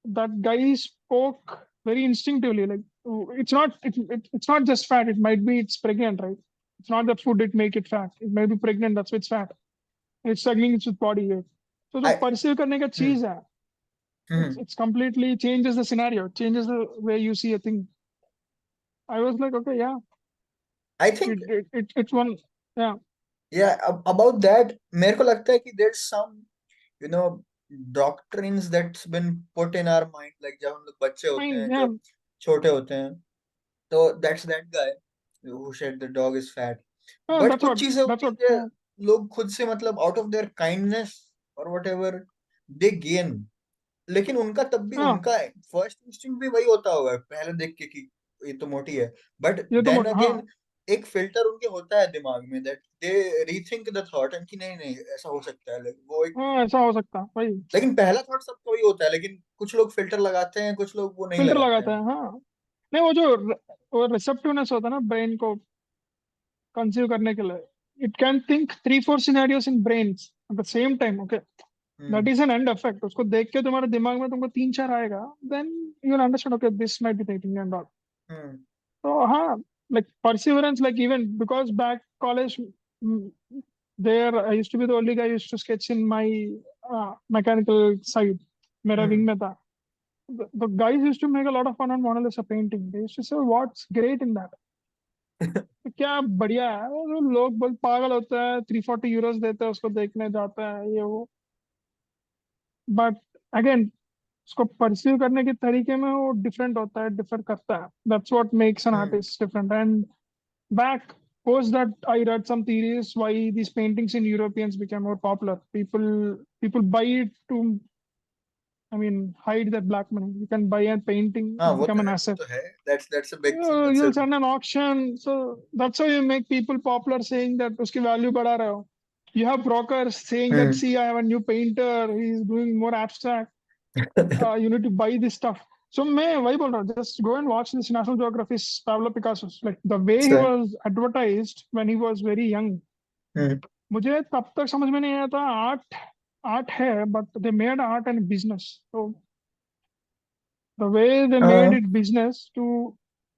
that guy spoke very instinctively. Like it's not just fat. It might be it's pregnant, right? It's not that food it make it fat. It may be pregnant. That's why it's fat. It's struggling with body weight. So जो I, pursue करने का हम्म. चीज है, हम्म. it's completely changes the scenario, changes the way you see a thing. I was like, okay, yeah, I think it's one, yeah. yeah, about that मेरे को लगता है कि there's some you know doctrines that's been put in our mind, like जब हम लोग बच्चे होते Fine, हैं, yeah. जब छोटे होते हैं, तो that's that guy who said the dog is fat. But कुछ चीजें That's होती what, हैं कि लोग खुद से मतलब out of their kindness or whatever they gain. लेकिन उनका तब भी हाँ, उनका फर्स्ट इंस्टिंक्ट भी वही होता होगा पहले देख के कि ये तो मोटी है. बट ये तो देन हाँ. अगेन एक फिल्टर उनके होता है दिमाग में that they rethink the thought and कि नहीं नहीं ऐसा हो सकता है, वो एक. हाँ ऐसा हो सकता है भाई. लेकिन पहला थॉट सबको वही होता है, लेकिन कुछ लोग फिल्टर लगाते हैं, कुछ लोग वो नहीं फिल्टर लगाते लगाता हैं. है, हाँ. नहीं, वो रिसेप्टिवनेस होता है ना ब्रेन को कंसीव करने के लिए. It can think 3-4 scenarios in brain at the same time. Okay, that is an and effect. उसको देख के तुम्हारे दिमाग में तुमको तीन चार आएगा, then you will understand okay this might be thinking and all. तो हाँ, like perseverance, like even because back college, mm, there I used to be the only guy who used to sketch in my mechanical side. मेरा wing में था. The guys used to make a lot of fun on Mona Lisa painting. They used to say, "What's great in that?" तो क्या बढ़िया है. वो लोग बहुत पागल होते हैं, 340 euros देते हैं उसको देखने जाते हैं ये वो. बट अगेन, उसको परस्यू करने के तरीके में वो डिफरेंट होता है, डिफर करता है. That's what makes an artist different. And back post that, I read some theories why these paintings in Europeans became more popular. People buy it to, I mean, hide their black money. You can buy a painting, हाँ it वो become तो an है, वो asset. तो है. That's a big thing. That's a You'll send an auction, so that's how you make people popular, saying that उसकी value बढ़ा रहे हो. You have brokers saying that, hmm. see, I have a new painter, he's doing more abstract. You need to buy this stuff. So मैं वही बोल रहा हूँ, just go and watch this National Geographic's Pablo Picasso's, like the way he sir. was advertised when he was very young. हम्म. मुझे तब तक समझ में नहीं आया था आर्ट आर्ट है, but they made art and business. तो the way they made हाँ it business to,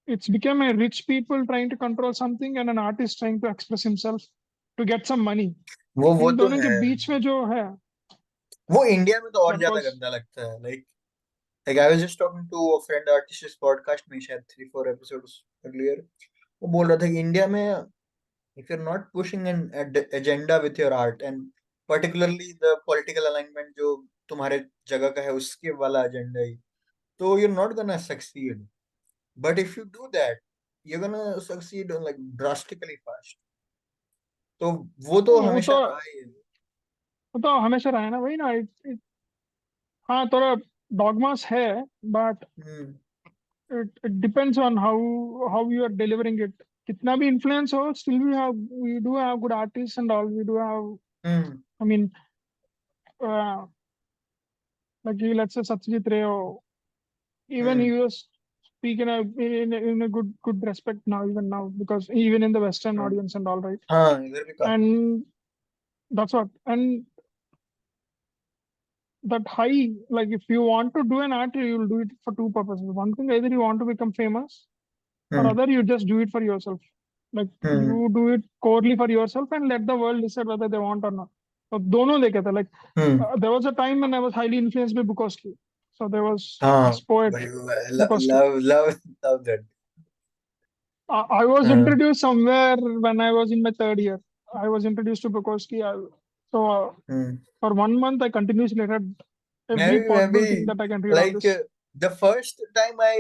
it's become a rich people trying to control something and an artist trying to express himself to get some money. वो इन तो दोनों के है. बीच में जो है, वो इंडिया में तो और that ज्यादा was. गंदा लगता है. Like I was just talking to a friend artist इस podcast में शायद 3-4 episodes earlier. वो बोल रहा था कि इंडिया में if you're not pushing an agenda with your art and particularly the political alignment जो तुम्हारे जगह का है उसके वाला एजेंडा ही, तो you're not gonna succeed. But if you do that, you're gonna succeed like drastically fast. तो वो तो वो हमेशा तो रहा ही है. वो तो हमेशा रहा है ना, वही ना. हाँ, थोड़ा डॉगमास है, but hmm. it depends on how you are delivering it. कितना भी influence हो, still we do have good artists and all. We do have, hmm. I mean, uh, like let's say Satyajit Ray, or even he hmm. was speak in a good respect now, even now, because even in the Western हाँ audience and all, right. हाँ, इधर भी काफी. And that's what. And that high, like if you want to do an art, you will do it for two purposes. One thing, either you want to become famous, or hmm. other you just do it for yourself. Like hmm. you do it corely for yourself and let the world decide whether they want or not. So दोनों देखे थे. Like hmm. there was a time when I was highly influenced by Bukowski. So there was हाँ this poet भाई, Bukowski. love that. I was हाँ. introduced somewhere when I was in my third year. I was introduced to Bukowski. So hmm. for 1 month, I continuously read every मैं भी possible thing that I can read on like this. the first time I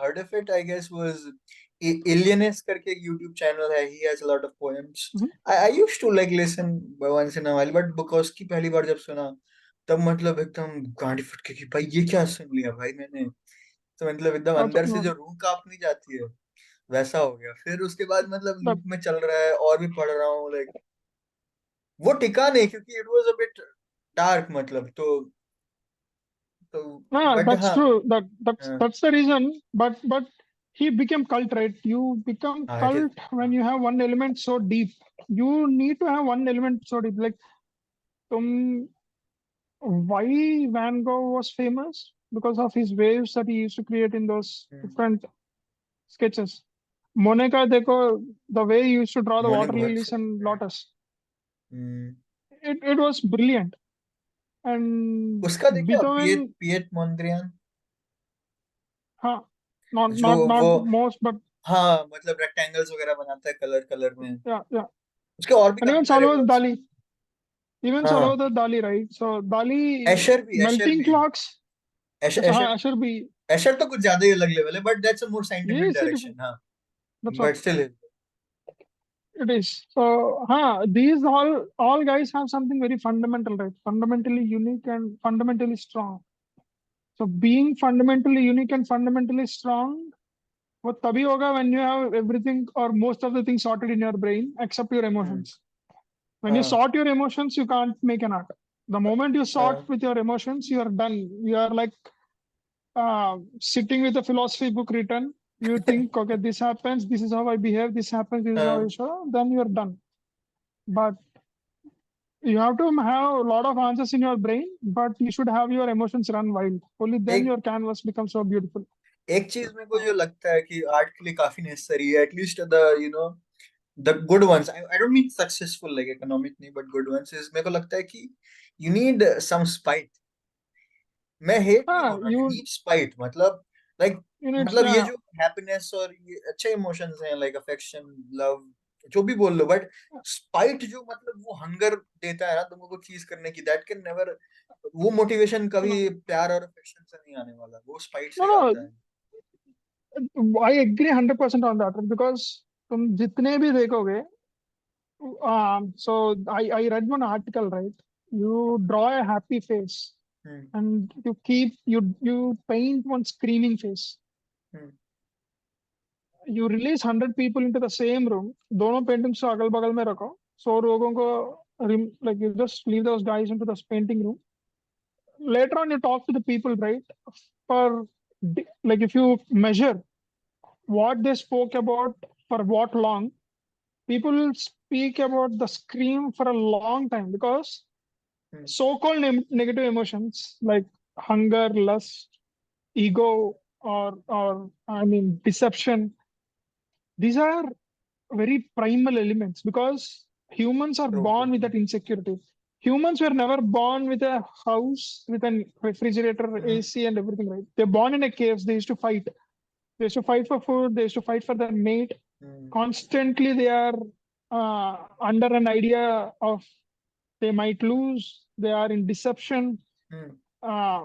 heard of it, I guess was Alienist करके एक YouTube channel है. He has a lot of poems. Mhm. I used to like listen once in a while, but because की पहली बार जब सुना तब मतलब एकदम गांडी फट गई कि भाई ये क्या सुन लिया भाई मैंने. तो मतलब एकदम That's अंदर से जो रूह कांपनी जाती है वैसा हो गया. फिर उसके बाद मतलब that. लूप में चल रहा है और भी पढ़ रहा हूँ. लाइक वो टिका नहीं क्योंकि it was a bit dark मतलब. तो No, बट that's हाँ. true. That's हाँ. that's the reason. But he became cult, right? You become हाँ, it is. cult when you have one element so deep. You need to have one element so deep. Like, तुम why Van Gogh was famous? Because of his waves that he used to create in those hmm. different sketches. Monet का देखो, the way he used to draw the मोने water बहुत lilies सही and है. lotus. Hmm. It was brilliant. And उसका देखा पिएट Beethoven, पिएट मोन्द्रियान हाँ, not जो not वो. not most, but हाँ मतलब रेक्टेंगल्स वगैरह बनाता है कलर कलर में. yeah, yeah. उसके और भी And काफी even सारे Salvador वर्क्स हैं. Dali, even हाँ. Salvador Dali, right? So Dali, Asher melting भी. clocks. अच्छा एशर. हाँ, Asher भी. एशर तो कुछ ज्यादा ही अलग लेवल है बट दैट्स अ मोर ये साइंटिफिक इसी different. डायरेक्शन. हाँ. That's what but still. it is. So these all guys have something very fundamental, right? Fundamentally unique and fundamentally strong. So being fundamentally unique and fundamentally strong, वो तभी होगा when you have everything or most of the things sorted in your brain except your emotions. When you हाँ. sort your emotions, you can't make an art. The moment you sort हाँ. with your emotions, you are done. You are like sitting with a philosophy book written. You think, okay, this happens, this is how I behave, this happens, this is how I हाँ. show, then you're done. But You have to have a lot of answers in your brain, but you should have your emotions run wild. Only then एक your canvas becomes so beautiful. एक चीज मेरे को जो लगता है कि art के लिए काफी नेसेसरी है, at least the the good ones, I don't mean successful like economic नहीं, बट गुड वंस इज, मेरे को लगता है कि यू नीड सम स्पाइट। मैं हेट नहीं हाँ, बोल रहा, यू नीड स्पाइट, मतलब लाइक you need मतलब ये जो हैप्पीनेस और ये अच्छे इमोशंस हैं लाइक अफेक्शन, लव, जो भी बोल लो, बट स्पाइट जो मतलब वो हंगर देता है ना तुमको कुछ चीज करने की, दैट कैन नेवर, वो मोटिवेशन कभी प्यार और अफेक्शन से नहीं आने वाला, वो स्पाइट से no ही no आता है। I agree 100% on that because तुम जितने भी देखोगे, so I read one article, right? You draw a happy face hmm. and you paint one screaming face. Hmm. You release 100 people into the same room, दोनों paintings को अगल बगल में रखो, 100 लोगों को like you just leave those guys into this painting room. Later on you talk to the people, right? For like if you measure what they spoke about for what long, people will speak about the scream for a long time because hmm. so-called negative emotions like hunger, lust, ego, or I mean deception, these are very primal elements because humans are true true born with true. that insecurity. Humans were never born with a house with a refrigerator, hmm. AC, and everything, right? They're born in a cave. They used to fight. They used to fight for food. They used to fight for their mate. Hmm. Constantly, they are under an idea of they might lose. They are in deception. Hmm. uh,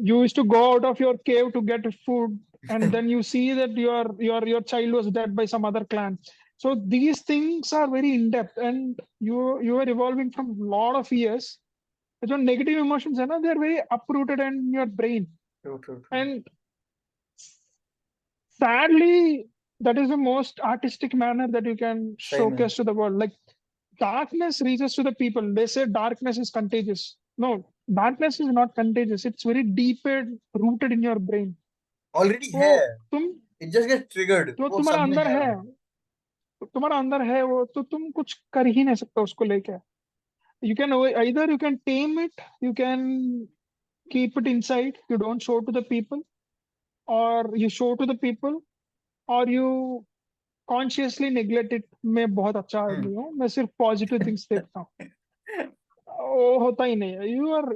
you used to go out of your cave to get food, and then you see that your child was dead by some other clan. So these things are very in depth, and you are evolving from a lot of years. So negative emotions, they are very uprooted in your brain, true true true. and sadly, that is the most artistic manner that you can सही में। showcase to the world. Like darkness reaches to the people. They say darkness is contagious. No, darkness is not contagious. It's very deep rooted in your brain. Already वो है, तुम it just get triggered, जो वो तुम्हारा सब में अंदर है है, ऑलरेडी। तुम्हारा अंदर है वो, तो तुम कुछ कर ही नहीं सकते उसको लेके. You can either you can tame it, you can keep it inside, you don't show to the people, or you show to the people, or you consciously neglected. मैं बहुत अच्छा हम्म। आदमी हूँ, मैं सिर्फ पॉजिटिव थिंग्स देखता हूँ. वो होता ही नहीं है.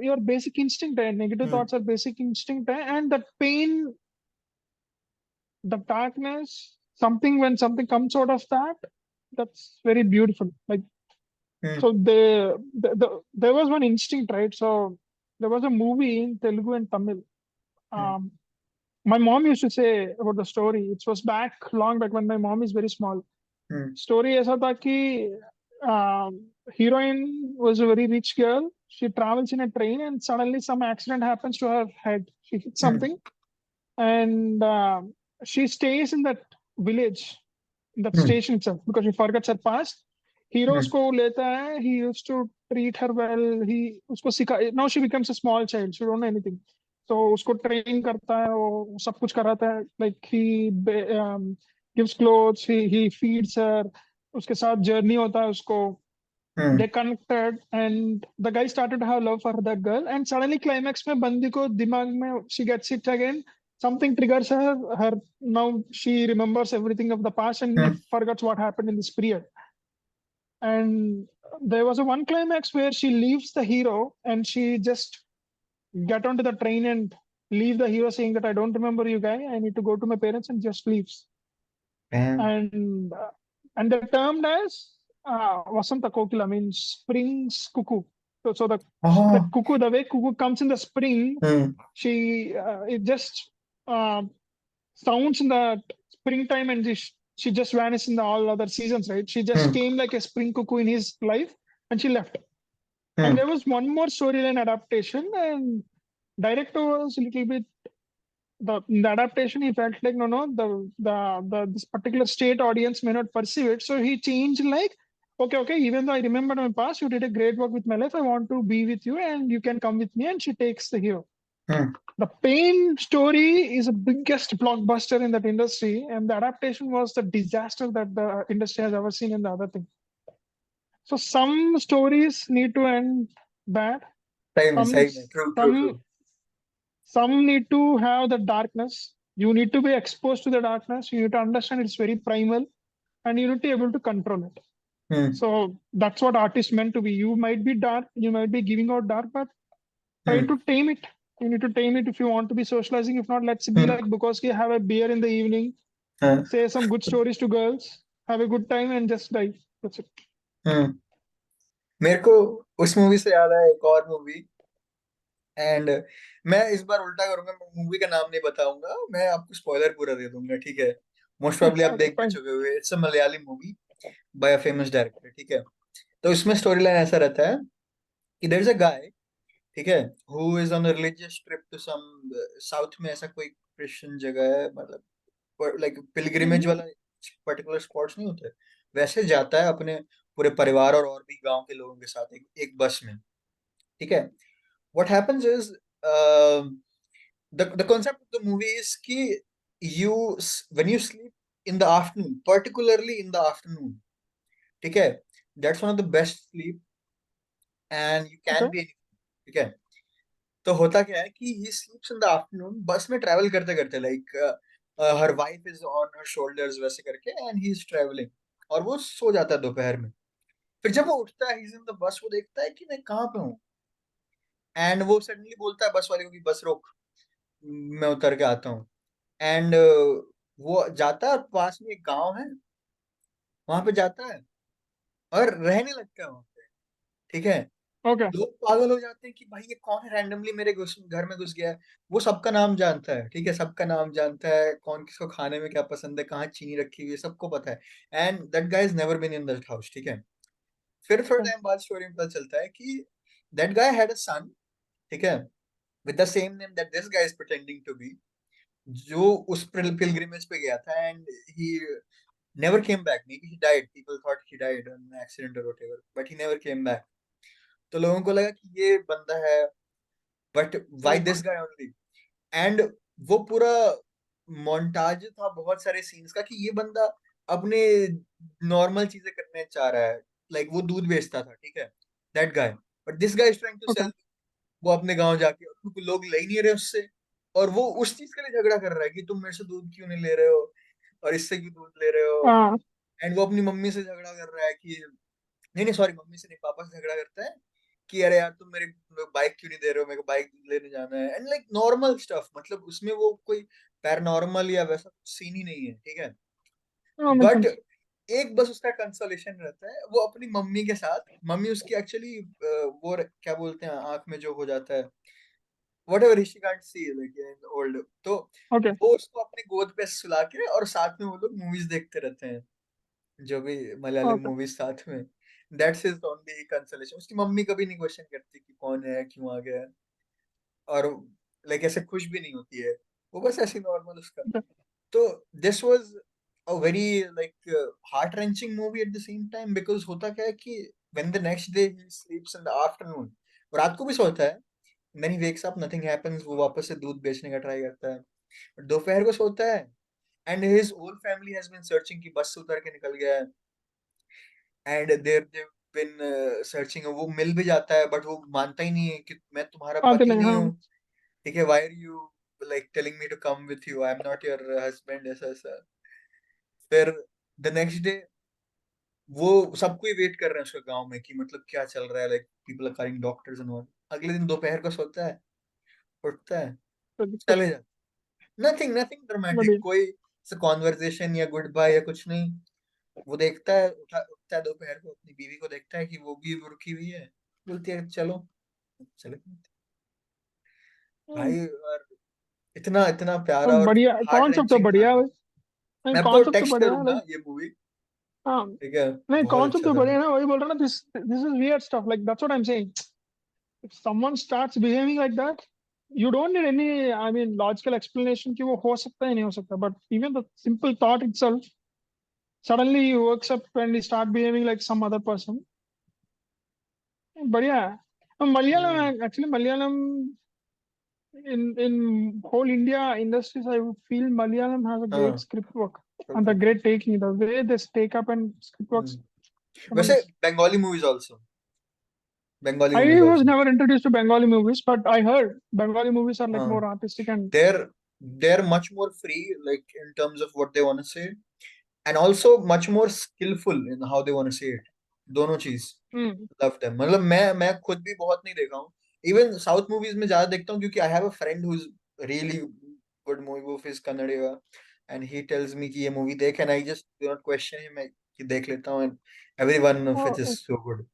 योर बेसिक इंस्टिंक्ट है, negative hmm. Thoughts are basic instinct है, and the pain, the darkness, something when something comes out of that, that's very beautiful. Like hmm. so there was one instinct, right? So there was a movie in Telugu and Tamil. Hmm. um, my mom used to say about the story. It was back long back when my mom is very small. Hmm. Story ऐसा था कि heroine was a very rich girl. She travels in a train and suddenly some accident happens to her head. She hits hmm. something, and she stays in that village, in that hmm. station itself because she forgets her past. Hero हम्म। उसको लेता है. He used to treat her well. He उसको सिखा. Now she becomes a small child. She don't know anything. So उसको train करता है, वो सब कुछ कराता है. Like gives clothes, he feeds her. उसके साथ जर्नी होता है उसको. हम्म। They connected, and the guy started to have love for that girl. And suddenly climax में बंदी को दिमाग में she gets it again. Something triggers her. Now she remembers everything of the past and hmm. forgets what happened in this period. And there was a one climax where she leaves the hero and she just get onto the train and leave the hero saying that I don't remember you guy. I need to go to my parents, and just leaves. Damn. And they're termed as Vasanta Kokila, means spring's cuckoo. So the Oh. cuckoo, the way cuckoo comes in the spring, hmm. she it just uh, sounds in the springtime, and she just vanished in the all other seasons, right? She just hmm. came like a spring cuckoo in his life, and she left. And hmm. there was one more storyline adaptation, and director was a little bit the adaptation. He felt like no, the this particular state audience may not perceive it, so he changed like, okay, even though I remember my past, you did a great work with my life, I want to be with you and you can come with me. And she takes the hero. Hmm. The pain story is the biggest blockbuster in that industry, and the adaptation was the disaster that the industry has ever seen in the other thing. So some stories need to end bad. सही में true true true. Some some need to have the darkness. You need to be exposed to the darkness. You need to understand it's very primal, and you need to be able to control it. Hmm. So that's what art is meant to be. You might be dark, you might be giving out dark, but try Hmm. to tame it. You need to tame it if you want to be socializing. If not, let's be Hmm. like Bukowski, have a beer in the evening, हाँ. say some good stories to girls, have a good time, and just die. That's it. Hmm. मेरे को उस movie से याद आया एक और movie. And मैं इस बार उल्टा करूंगा, मैं मूवी का नाम नहीं बताऊंगा, मैं आपको स्पॉइलर पूरा दे दूंगा, ठीक है. मोस्ट प्रोबब्ली आप Okay, देख भी fine. चुके हुए. It's a Malayali movie by a famous director, ठीक है. तो इसमें स्टोरी लाइन ऐसा रहता है कि देयर इज अ गाय, ठीक है, who is on a religious trip to some south में, ऐसा कोई क्रिश्चियन जगह है, मतलब लाइक पिलग्रिमेज Mhm. वाला पर्टिकुलर स्पॉट्स नहीं होते, वैसे जाता है अपने पूरे परिवार और भी गांव के लोगों के साथ एक बस में, ठीक है. what happens is uh, the concept of the movie is कि when you sleep in the afternoon, particularly in the afternoon, ठीक है, that's one of the best sleep and you Okay. can be anything, ठीक है. तो होता क्या है कि he sleeps in the afternoon, बस में ट्रैवल करते करते, like her wife is on her shoulders वैसे करके, and he is traveling, और वो सो जाता है दोपहर में. फिर जब वो उठता है, he's in the bus, वो देखता है कि मैं कहाँ पे हूँ, एंड वो सडनली बोलता है बस वाले को कि बस रोक, मैं उतर के आता हूँ. एंड वो जाता है और पास में एक गांव है, वहां पे जाता है और रहने लगता है वहां पे, ठीक है. Okay. लोग पागल हो जाते हैं कि भाई ये कौन है, रैंडमली मेरे घर में घुस गया है. वो सबका नाम जानता है, ठीक है, सबका नाम जानता है, कौन किसको खाने में क्या पसंद है, कहाँ चीनी रखी हुई है, सबको पता है. And that guy is never been in that house, ठीक है. फिर थोड़ा Okay. टाइम बाद स्टोरी में पता चलता है कि that guy had a son, ठीक है, with the same name that this guy is pretending to be, जो उस पिलग्रिमेज पे गया था. And he never came back. Maybe he died. People thought he died in an accident or whatever, but he never came back. तो लोगों को लगा कि ये बंदा है, but why Oh this God. guy only? And वो पूरा मोन्टाज था बहुत सारे सीन्स का कि ये बंदा अपने नॉर्मल चीजें करने चाह रहा है, लाइक वो दूध बेचता था, ठीक है, that guy, but this guy is trying to Okay. Sell. वो अपने गांव जाके, उनको लोग ले ही नहीं रहे उससे, और वो उस चीज के लिए झगड़ा कर रहा है कि तुम मेरे से दूध क्यों नहीं ले रहे हो, और इससे क्यों दूध ले रहे हो. Uh, एंड वो अपनी मम्मी से झगड़ा कर रहा है कि नहीं नहीं सॉरी, मम्मी से नहीं, पापा से झगड़ा करता है कि अरे यार तुम मेरे बाइक क्यों नहीं दे रहे हो, मेरे को बाइक लेने जाना है. एंड लाइक नॉर्मल स्टफ, मतलब उसमें वो कोई पैरानॉर्मल या वैसा सीन ही नहीं है, ठीक है. oh, makes but sense. एक बस उसका कंसोलेशन रहता है, वो अपनी मम्मी के साथ, मम्मी उसकी एक्चुअली वो क्या बोलते हैं, आंख में जो हो जाता है, what ever, she can't see like old, तो Okay. वो उसको अपनी गोद पे सुला के और साथ में वो लोग मूवीज देखते रहते हैं, जो भी मलयालम Okay. मूवीज साथ में. That's his only consolation. उसकी मम्मी कभी नहीं क्वेश्चन करती कि कौन है, क्यों आ गया है, और लाइक ऐसे खुश भी नहीं होती है, वो बस ऐसे नॉर्मल उसका. Okay. तो this was a very like heart wrenching movie at the same time, because होता क्या है कि when the next day he sleeps in the afternoon, रात को भी सोता है, then he wakes up, nothing happens, वो वापस से दूध बेचने का ट्राई करता है, दोपहर को सोता है, and his whole family has been searching कि बस से उतर के निकल गया है. एंड देव बिन सर्चिंग, वो मिल भी जाता है, बट वो मानता ही नहीं है कि मैं तुम्हारा आते पति नहीं नहीं हाँ. हूँ, ठीक है, why are you like telling me to come with you, I am not your husband, ऐसा ऐसा. फिर द नेक्स्ट डे वो सबको ही वेट कर रहे हैं उसके गांव में कि मतलब क्या चल रहा है, like people are calling doctors and all. अगले दिन दोपहर को सोता है, उठता है, तो दिक्कत चले जाता, नथिंग नथिंग ड्रामेटिक, बढ़िया. कोई कॉन्वर्जेशन या गुड बाय या कुछ नहीं. वो देखता है, उठता है दोपहर को, अपनी बीवी को देखता है कि वो भी रुकी हुई है, बोलती है चलो, चले भाई. और इतना इतना प्यारा और बढ़िया हार्ट कॉन्सेप्ट तो रेंचिंग था बढ़िया है ना. भाई. नहीं मैं आपको कॉन्सेप्ट तो टेक्स्ट बढ़िया है करूंगा लाइक. ये मूवी, हाँ. ठीक है, नहीं बहुत कॉन्सेप्ट अच्छा तो था. बढ़िया है ना, वही बोल रहा ना. This is weird stuff like that's what I am saying. If someone starts behaving like that, you don't need any, I mean, logical explanation कि वो हो सकता है नहीं हो सकता. But even the simple thought itself, suddenly he wakes up and he start behaving like some other person. बढ़िया है. हम्म. Malayalam actually Malayalam in whole India industries, I would feel Malayalam has a great हाँ, script work true, and the true. great taking. The way they take up and script works, वैसे Bengali movies also, Bengali I movies was also. never introduced to Bengali movies, but I heard Bengali movies are like हाँ, more artistic and they're much more free, like in terms of what they want to say, and also much more skillful in how they want to say it. दोनों चीज mm, love them. मतलब मैं खुद भी बहुत नहीं देखा हूँ, इवन साउथ मूवीज में ज्यादा देखता हूँ, क्योंकि I have a friend who is really good movie woof is Kannada, and he tells me कि ये मूवी देख, and I just do not question him, मैं कि देख लेता हूँ, and every one of it is oh, so good.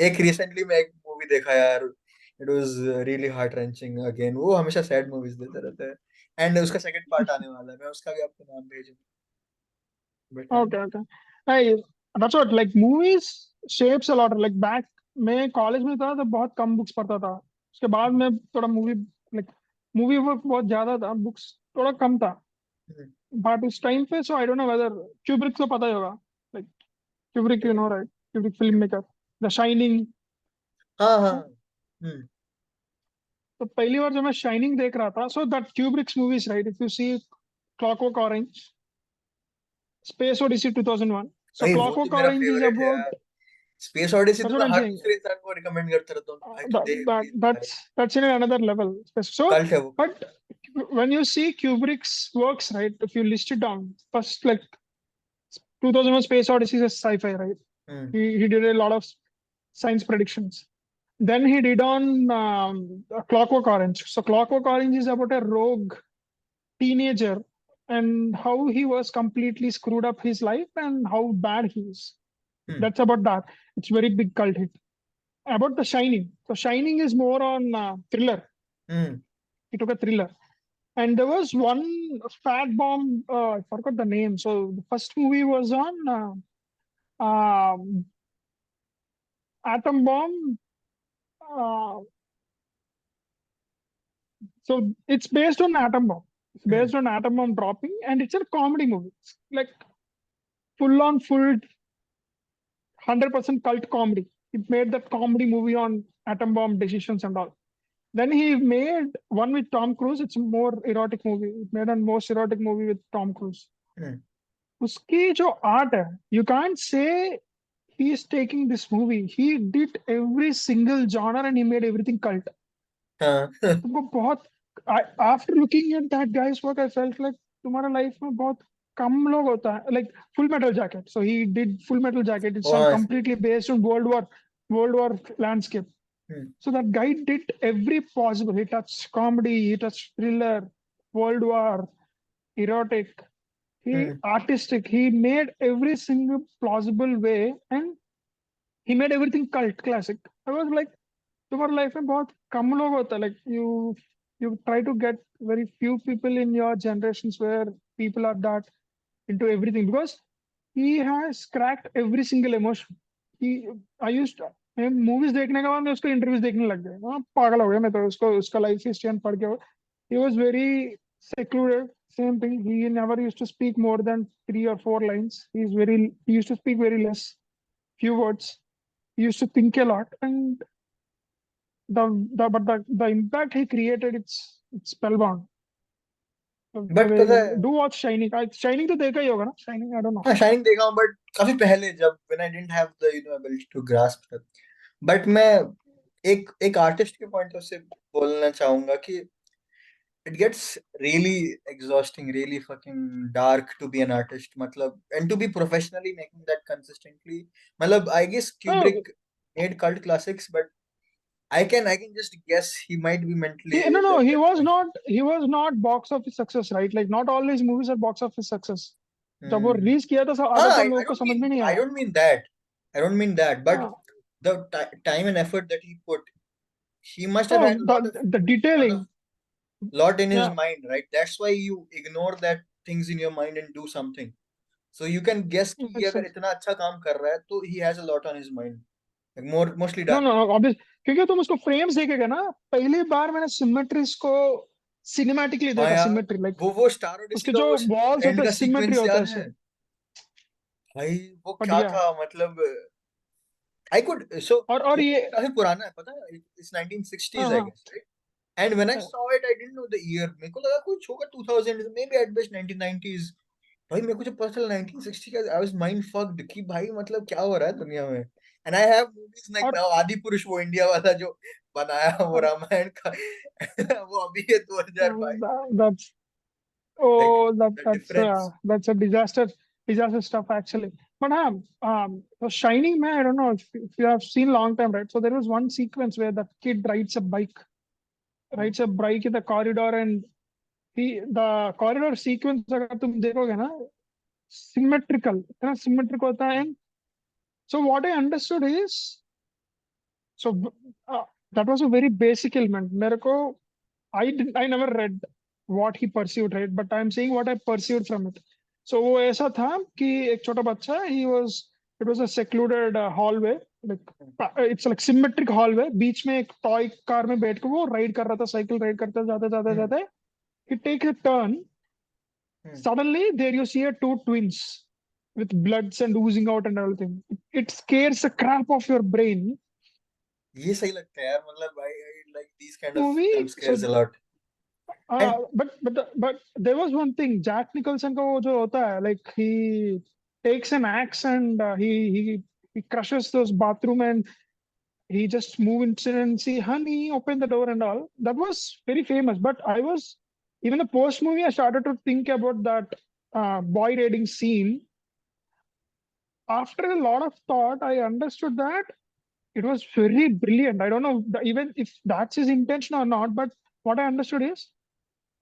एक recently मैं एक मूवी देखा यार, it was really heart wrenching again, वो हमेशा सैड मूवीज देते रहते हैं, एंड उसका सेकंड पार्ट आने वाला है, मैं उसका भी आपको नाम भेजूंगा, बट हाँ। okay, okay. I, that's what like movies shapes a lot. Like back मैं कॉलेज में था तो बहुत कम बुक्स पढ़ता था, उसके बाद में थोड़ा मूवी लाइक मूवी वर्क बहुत ज्यादा था, बुक्स थोड़ा कम था। हम्म, बट उस टाइम पे so I don't know whether Kubrick तो पता ही होगा, like Kubrick you know right, Kubrick filmmaker, the Shining. हाँ हाँ। हम्म तो पहली बार जब मैं शाइनिंग देख रहा था, so that Kubrick's movies right, if you see Clockwork Orange, Space Odyssey 2001, सो भाई वो तो क्लॉकवर्क मेरा ऑरेंज इज फेवरेट है यार, अबाउट, स्पेस ऑडिसी तो दैट्स व्हाट मैं आई एम हर सेइंग, दूसरे इंसान को रिकमेंड करता रहता हूँ, भाई तू देख प्लीज भाई। that's in another level. So, cult है वो, cult. but when you see Kubrick's works, right? If you list it down, first like 2001 Space Odyssey is sci-fi, right? Hmm He did a lot of science predictions. Then he did on Clockwork Orange. So Clockwork Orange is about a rogue teenager and how he was completely screwed up his life and how bad he is. Hmm That's about that. It's very big cult hit. About The Shining. So Shining is more on thriller. Hmm He took a thriller. And there was one fat bomb. I forgot the name. So the first movie was on atom bomb. Uh, so it's based on atom bomb. It's hmm based on atom bomb dropping, and it's a comedy movie. It's like full on full 100% cult comedy. It made that comedy movie on atom bomb decisions and all. Then he made one with Tom Cruise. It's a more erotic movie. It made a most erotic movie with Tom Cruise. हम्म, उसकी जो art है, you can't say he is taking this movie. He did every single genre and he made everything cult. हाँ तुमको बहुत after looking at that guy's work, I felt like तुम्हारा life में बहुत कम लोग होता है. Like Full Metal Jacket. So he did Full Metal Jacket. It's oh on हाँ completely based on World War landscape. Hmm So that guy did every possible. He touched comedy, he touched thriller, World War, erotic, he hmm artistic. He made every single plausible way, and he made everything cult classic. I was like, तुम्हारे life में बहुत कम लोग होता है, like you try to get very few people in your generations where people are that into everything, because he has cracked every single emotion. he I used to, मैं movies देखने के बाद मैं उसको इंटरव्यूज देखने लग गया, हाँ पागल हो गया मैं तो उसको, उसका लाइफ हिस्ट्री पढ़ के। he was very secluded, same thing, he never used to speak more than 3 or 4 lines. He used to speak very less, few words. He used to think a lot, and the impact he created, it's spellbound. But पता है, Do watch Shining. Shining तो देखा ही होगा ना? Shining, I don't know. हाँ Shining देखा हूँ, बट काफी पहले, जब when I didn't have the ability to grasp that. But मैं एक एक आर्टिस्ट के पॉइंट ऑफ से बोलना चाहूंगा कि it gets really exhausting, really fucking dark to be an artist, मतलब, and to be professionally making that consistently, मतलब I guess Oh, Kubrick made cult classics, but I can just guess he might be mentally no, ill no, at he that was point. not. He was not box office success, right? Like not all his movies are box office success. जब वो Hmm. Release किया था हाँ, आधा तो I लोगों को don't समझ mean में नहीं I आया. don't mean that. I don't mean that, but हाँ. the time and effort that he put, he must have Oh, had the detailing. lot in his Yeah, mind, right? That's why you ignore that things in your mind and do something. So you can guess कि ये makes अगर sense. इतना अच्छा काम कर रहा है तो he has a lot on his mind, like more mostly No, dark. no, obvious. क्योंकि तुम उसको फ्रेम्स देखेगा ना, पहली बार मैंने सिमेट्रीज को सिनेमैटिकली हाँ देखा, यार, सिमेट्री लाइक वो स्टार ओडिसी उसके का जो वो वॉल्स होते एंड हैं का सिमेट्री सीक्वेंस होता है याद ऐसे. है भाई? वो क्या बढ़िया. था मतलब, आई कुड सो, और वो ये. काफी पुराना है पता है, इट्स 1960s हाँ, आई हाँ, guess, right? And when I हाँ. Saw it I didn't know the year, मेरे को लगा कुछ होगा 2000, may be at best 1990s, भाई मेरे को जब पता चला 1960 का, आई वाज माइंड फक्ड कि भाई मतलब क्या हो रहा है दुनिया में। And I have movies like और नाउ आदि पुरुष, वो इंडिया वाला जो बनाया वो रामायण का वो अभी है 2022। that's like oh the difference. that's a disaster stuff actually. But so Shining Man, I don't know if you have seen long time, right? So there was one sequence where that kid rides a bike in the corridor, and the corridor sequence अगर तुम देखोगे ना, symmetrical, इतना symmetric होता है. And so what I understood is, so that was a very basic element. मेरे को I never read what he pursued, right? But I'm saying what I pursued from it. So वो ऐसा था कि एक छोटा बच्चा, it was a secluded hallway, like it's like symmetric hallway. बीच में एक टॉय कार में बैठ के वो राइड कर रहा था, साइकिल राइड करते जाते जाते जाते. He takes a turn. Suddenly, there you see a two twins with bloods and oozing out and everything. It scares the crap of your brain. ये सही लगता है यार, मतलब भाई like this kind of jump Movie. Scares a lot. And But there was one thing. Jack Nicholson का वो जो होता है, like he takes an axe and he crushes those bathroom, and he just move in and see honey open the door and all. That was very famous. But I was, even the post movie, I started to think about that boy raiding scene. After a lot of thought, I understood that it was very brilliant. I don't know even if that's his intention or not, but what I understood is,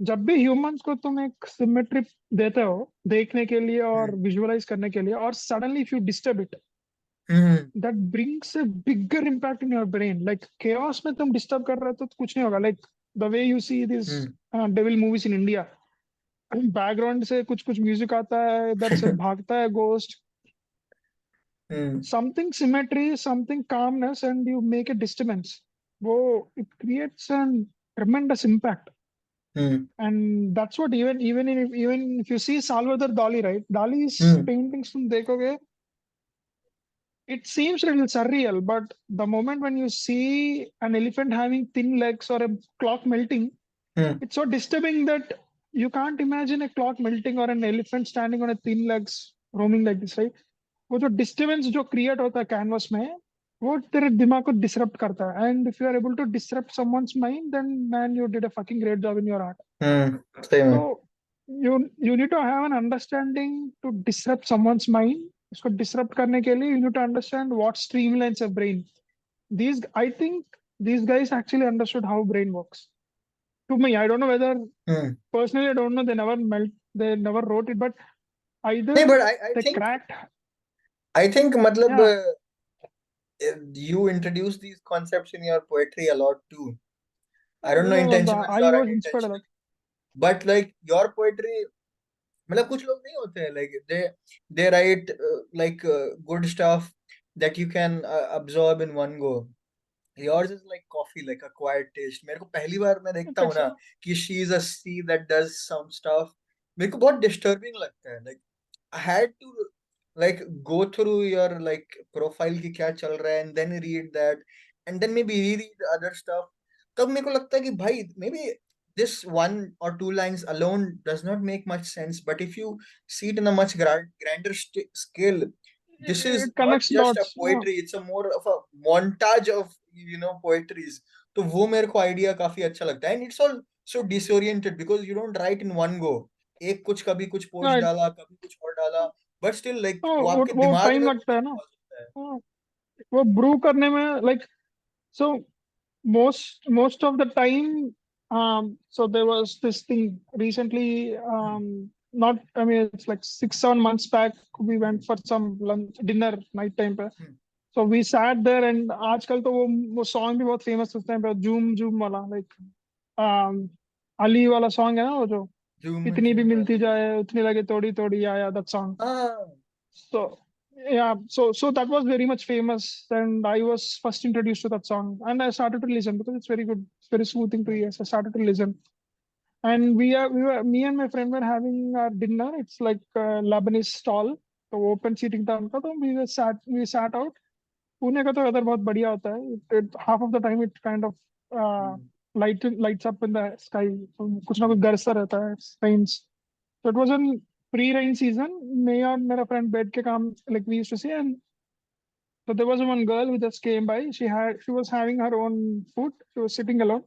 जब भी humans को तुम एक symmetry देते हो देखने के लिए और विजुअलाइज करने के लिए, और suddenly if you disturb it, that brings a bigger impact in your brain. Like chaos में तुम डिस्टर्ब कर रहे हो तो कुछ नहीं होगा. Like the way you see this devil movies in India, background से कुछ कुछ म्यूजिक आता है, इधर से भागता है ghost. Something symmetry, something calmness, and you make a disturbance, वो it creates a tremendous impact. And that's what, even if you see Salvador Dali, right? Dali's paintings तुम देखोगे, it seems a little surreal, but the moment when you see an elephant having thin legs or a clock melting, it's so disturbing that you can't imagine a clock melting or an elephant standing on a thin legs roaming like this, right? वो जो disturbance जो create होता है canvas में, वो तेरे दिमाग को डिसरप्ट करता है. And if you are able to disrupt someone's mind, then man you did a fucking great job in your art. सही में। So you need to have an understanding to disrupt someone's mind. इसको disrupt करने के लिए you need to understand what streamlines a brain. I think these guys actually understood how brain works. To me, I don't know whether, personally, I don't know. They never wrote it, but either नहीं, but I they think, cracked. मतलब Yeah, you introduce these concepts in your poetry a lot too. I don't know intentionally I or was inspired a lot. unintentionally, but like your poetry, मतलब कुछ लोग नहीं होते हैं like they write like good stuff that you can absorb in one go. Yours is like coffee, like a quiet taste. मेरे को पहली बार मैं देखता हूँ It's, ना कि she is a sea that does some stuff, मेरे को बहुत disturbing लगता है. Like I had to like go through your like profile कि क्या चल रहा है, and then read that, and then maybe reread other stuff. तब मेरे को लगता है कि भाई maybe this one or two lines alone does not make much sense, but if you see it in a much grander scale, this is it not connects just a dots. Yeah. poetry, it's a more of a montage of poetries. तो वो मेरे को idea काफी अच्छा लगता है, and it's all so disoriented because you don't write in one go. एक कुछ कभी कुछ पोस्ट Right. डाला, कभी कुछ और डाला, बट स्टिल लाइक तो वो आपके वो दिमाग टाइम में लगता कुछ है ना. पहुंच सकता है। हाँ, वो ब्रू करने में, like, so most of the time, so there was this thing recently, not, I mean, it's like 6 7 months back, we went for some lunch dinner night time पे. So we sat there, and आजकल तो वो song भी बहुत famous उस time पे, zoom zoom वाला, like, Ali वाला song है ना वो जो, झूम इतनी भी झूम मिलती वाली। जाए उतनी लगे थोड़ी थोड़ी, आया that song. हाँ। So yeah, so that was very much famous, and I was first introduced to that song, and I started to listen because it's very good, it's very soothing to ears. I started to listen, and we were me and my friend were having our dinner. It's like a Lebanese stall, so open seating था उनका, तो we sat out. Pune का तो weather बहुत बढ़िया होता है. Half of the time it kind of uh, lights up in the sky. So कुछ ना कुछ गरजता रहता है. It rains. So it was an pre-rain season, me और मेरा friend बैठ के काम, like we used to see, and so there was one girl who just came by. She was having her own food. She was sitting alone,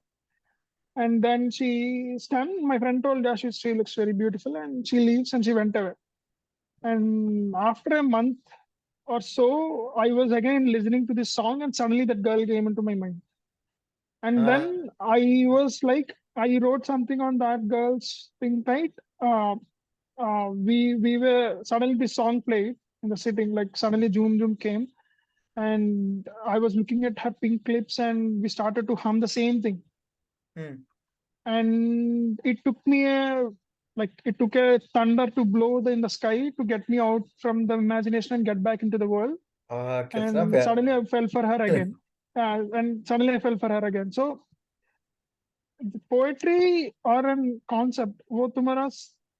and then she stand. My friend told her she looks very beautiful, and she leaves and she went away. And after a month or so, I was again listening to this song, and suddenly that girl came into my mind. And हाँ then I was like, I wrote something on that girl's thing, right? Uh, we were suddenly this song played in the sitting, like suddenly Zoom Zoom came, and I was looking at her pink clips, and we started to hum the same thing. Hmm And it took a thunder to blow in the sky to get me out from the imagination and get back into the world. हाँ कितना And प्यारा suddenly I है। fell for her again. And suddenly I fell for her again. So poetry और an concept वो तुम्हारा,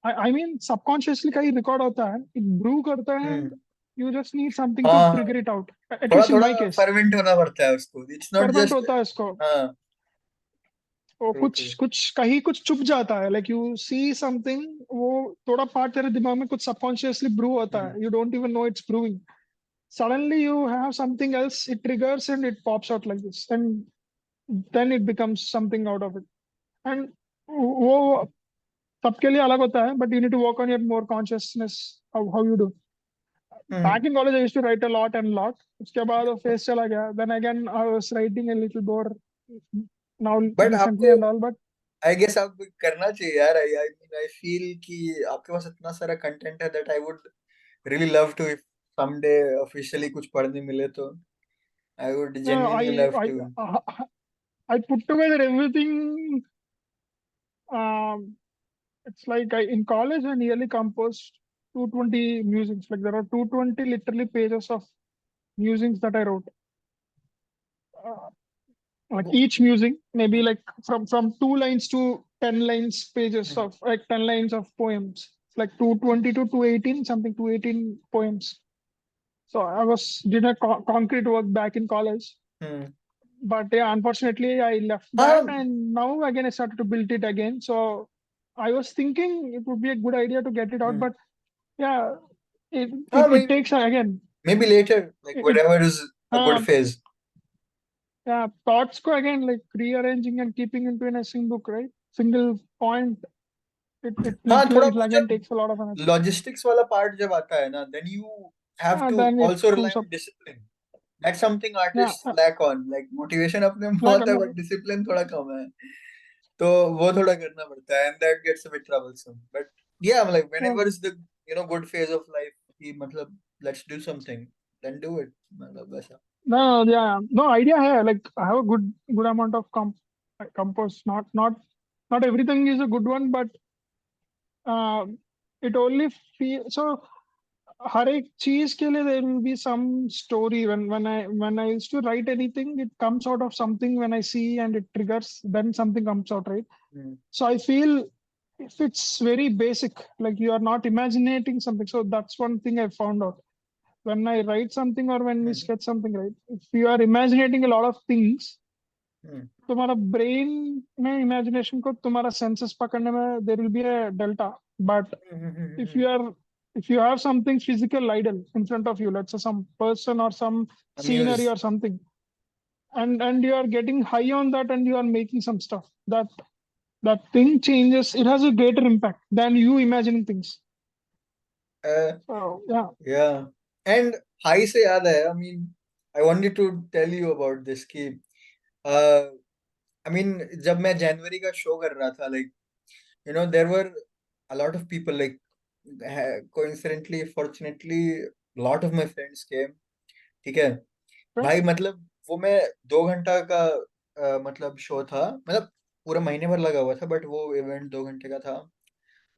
I mean subconsciously कहीं record होता है, इट ब्रू करता है, and hmm you just need something to हाँ ट्रिगर इट आउट, थोड़ा एटलीस्ट इन थोड़ा माय केस। फर्वेंट होना पड़ता है उसको, इट्स नॉट फर्मेंट जस्ट। होता है इसको, हाँ वो ट्रू ट्रू। कुछ कुछ कहीं कुछ चुप जाता है, लाइक यू सी समथिंग, वो थोड़ा पार्ट तेरे दिमाग में कुछ सबकॉन्शियसली ब्रू होता हम्म है, you don't even know it's brewing, suddenly you have something else, it triggers and it pops out like this, and then it becomes something out of it. And वो सबके लिए अलग होता है, but you need to work on your more consciousness, how you do. Hmm back in college I used to write a lot and lot, उसके बाद वो phase चला गया, then again I was writing a little more now but recently आपको and all, but I guess आप करना चाहिए यार। आई आई मीन आई फील कि आपके पास इतना सारा कंटेंट है that I would really love to, इफ someday ऑफिशियली कुछ पढ़ने मिले तो I would genuinely I love I to. I put together everything. It's like in college I nearly composed 220 musings. Like there are 220 literally pages of musings that I wrote. Uh, like each musing, maybe like from 2 lines to 10 lines pages of like 10 lines of poems. It's like 220 to 218 something, 218 poems. So I was did a concrete work back in college. Hmm But yeah, unfortunately I left that, हाँ and now again I started to build it again. So I was thinking it would be a good idea to get it out, but yeah, हाँ it takes again maybe later like it whatever is a good uh, phase. yeah, thoughts go again, like rearranging and keeping into in a single book, right? Single point. It हाँ थोड़ा literally वो again जब takes a lot of energy. Logistics वाला part जब आता है ना, then you have to Then it also rely pulls up. On discipline. That's something Yeah, artist lack on, like motivation अपने में like बहुत है बट डिसिप्लिन थोड़ा कम है। तो वो थोड़ा करना पड़ता है and that gets a bit troublesome. But yeah like uh, whenever is the good phase of life कि मतलब let's do something, then do it, मतलब वैसा। no, yeah, no idea here. Like I have a good amount of compose. Not everything is a good one, but uh, it only feel so. हर एक चीज के लिए there will be some story. When I used to write anything, it comes out of something when I see and it triggers, then something comes out, right? So I feel if it's very basic, like you are not imagining something, so that's one thing I found out when I write something or when we sketch something, right? If you are imagining a lot of things, तुम्हारा brain में imagination को तुम्हारा senses पकड़ने में there will be a delta. But if you are if you have something physical idle in front of you, let's say some person or some amuse. scenery or something, and you are getting high on that and you are making some stuff, that thing changes, it has a greater impact than you imagining things. So yeah. या and हाई से याद है, I mean I wanted to tell you about this कि I mean जब मैं जनवरी का show कर रहा था, like there were a lot of people, like coincidentally fortunately lot of my friends came. ठीक है Okay. भाई, मतलब वो मैं 2 घंटा का मतलब शो था, मतलब पूरा महीने भर लगा हुआ था बट वो इवेंट 2 घंटे का था।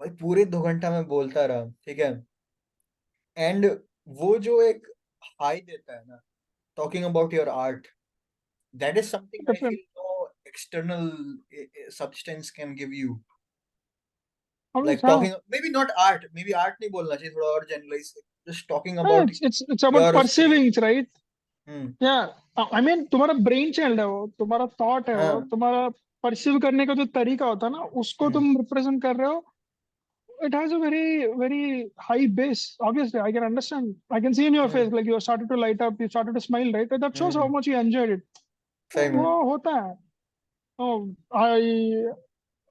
भाई पूरे 2 घंटा मैं बोलता रहा, ठीक है। एंड वो जो एक हाई देता है ना, talking about your art, that is something I Different. feel no external substance can give you. Like Obviously, yeah. talking, maybe not art, maybe art नहीं बोलना चाहिए, थोड़ा और generalize, just talking Yeah, about it's about your उसकी। perceiving, right? Hmm Yeah, I mean तुम्हारा brain child है वो, तुम्हारा थॉट है वो, हाँ तुम्हारा परसीव करने का जो तरीका होता है ना, उसको हम्म तुम रिप्रेजेंट कर रहे हो it has a very high base. Obviously, I can understand. I can see in your face like you started to light up, you started to smile, right? That shows how much you enjoyed it. तो सही में. वो होता है. Oh,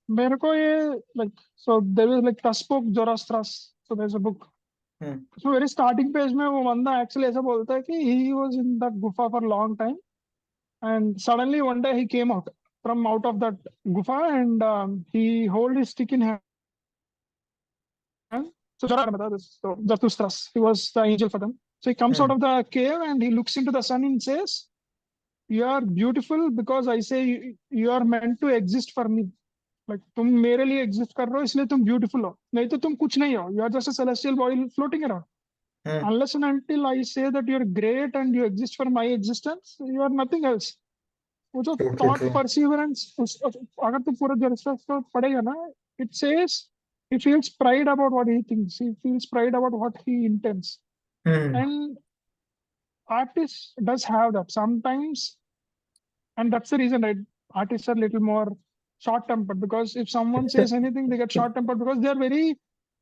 मेरे को ये like so there is like Taspok Zoroastras. So there's a book. So very starting page में वो बंदा actually ऐसा बोलता है कि he was in that gufa for a long time and suddenly one day he came out from out of that gufa and he hold his stick in hand. So Zarathustra, he was the angel for them. So he comes out of the cave and he looks into the sun and says, "You are beautiful because I say you are meant to exist for me. Like तुम मेरे लिए exist कर रहे हो इसलिए तुम beautiful हो. नहीं तो तुम कुछ नहीं हो. You are just a celestial body floating around. Unless and until I say that you're great and you exist for my existence, you are nothing else." वो जो True, true, thought true. perseverance अगर तुम पूरा जरस्ट्रस को पढ़ेगा ना, it says he feels pride about what he thinks, he feels pride about what he intends, and artists does have that sometimes, and that's the reason, right? Artists are a little more short tempered because if someone says anything they get short tempered because they are very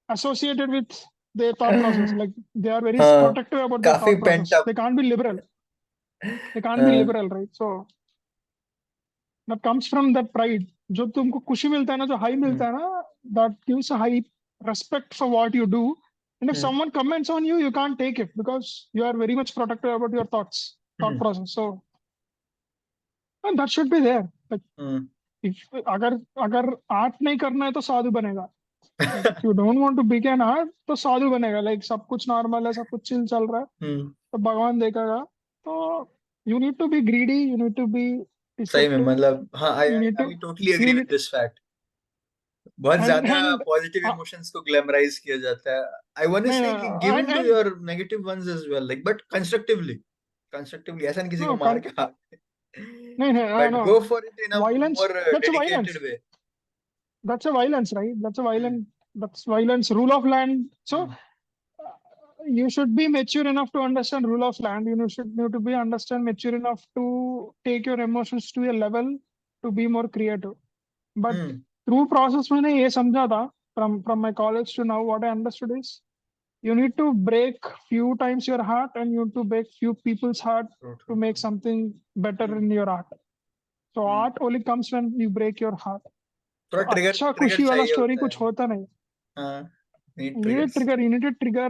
associated with their thought process, like they are very हाँ, protective about their काफी thought paint process, up. they can't be liberal, right? So that comes from that pride. जो तुमको खुशी मिलता है ना, जो high मिलता है ना, that gives a high respect for what you do. And if someone comments on you, you can't take it because you are very much protective about your thought process. So and that should be there. Like if अगर art नहीं करना है तो साधु बनेगा. Like if you don't want to become an art, तो साधु बनेगा. Like सब कुछ normal है, सब कुछ chill चल रहा है, तो भगवान देखेगा. तो you need to be greedy, you need to be सही में deceptive, मतलब हाँ, I you need to I totally agree you with need this fact. बहुत ज्यादा and पॉजिटिव uh, इमोशंस को ग्लैमराइज किया जाता है. आई वांट टू नहीं से कि give in to and your negative ones as well, like but constructively. Constructively ऐसा नहीं किसी को no मार के हाँ, नहीं but go no for it in a violence, more that's a dedicated violence, way. that's a violence, right? That's violence, rule of land. So you should be mature enough to understand rule of land. You should need to be understand mature enough to take your emotions to a level to be more creative. But through process मैंने ये समझा था from my college to now, what I understood is you need to break few times your heart and you need to break few people's heart to make something better in your art. So art only comes when you break your heart. थोड़ा So trigger अच्छा trigger खुशी वाला चाहिए story होता है. कुछ होता नहीं. हाँ, need You need triggers. trigger, you need to trigger,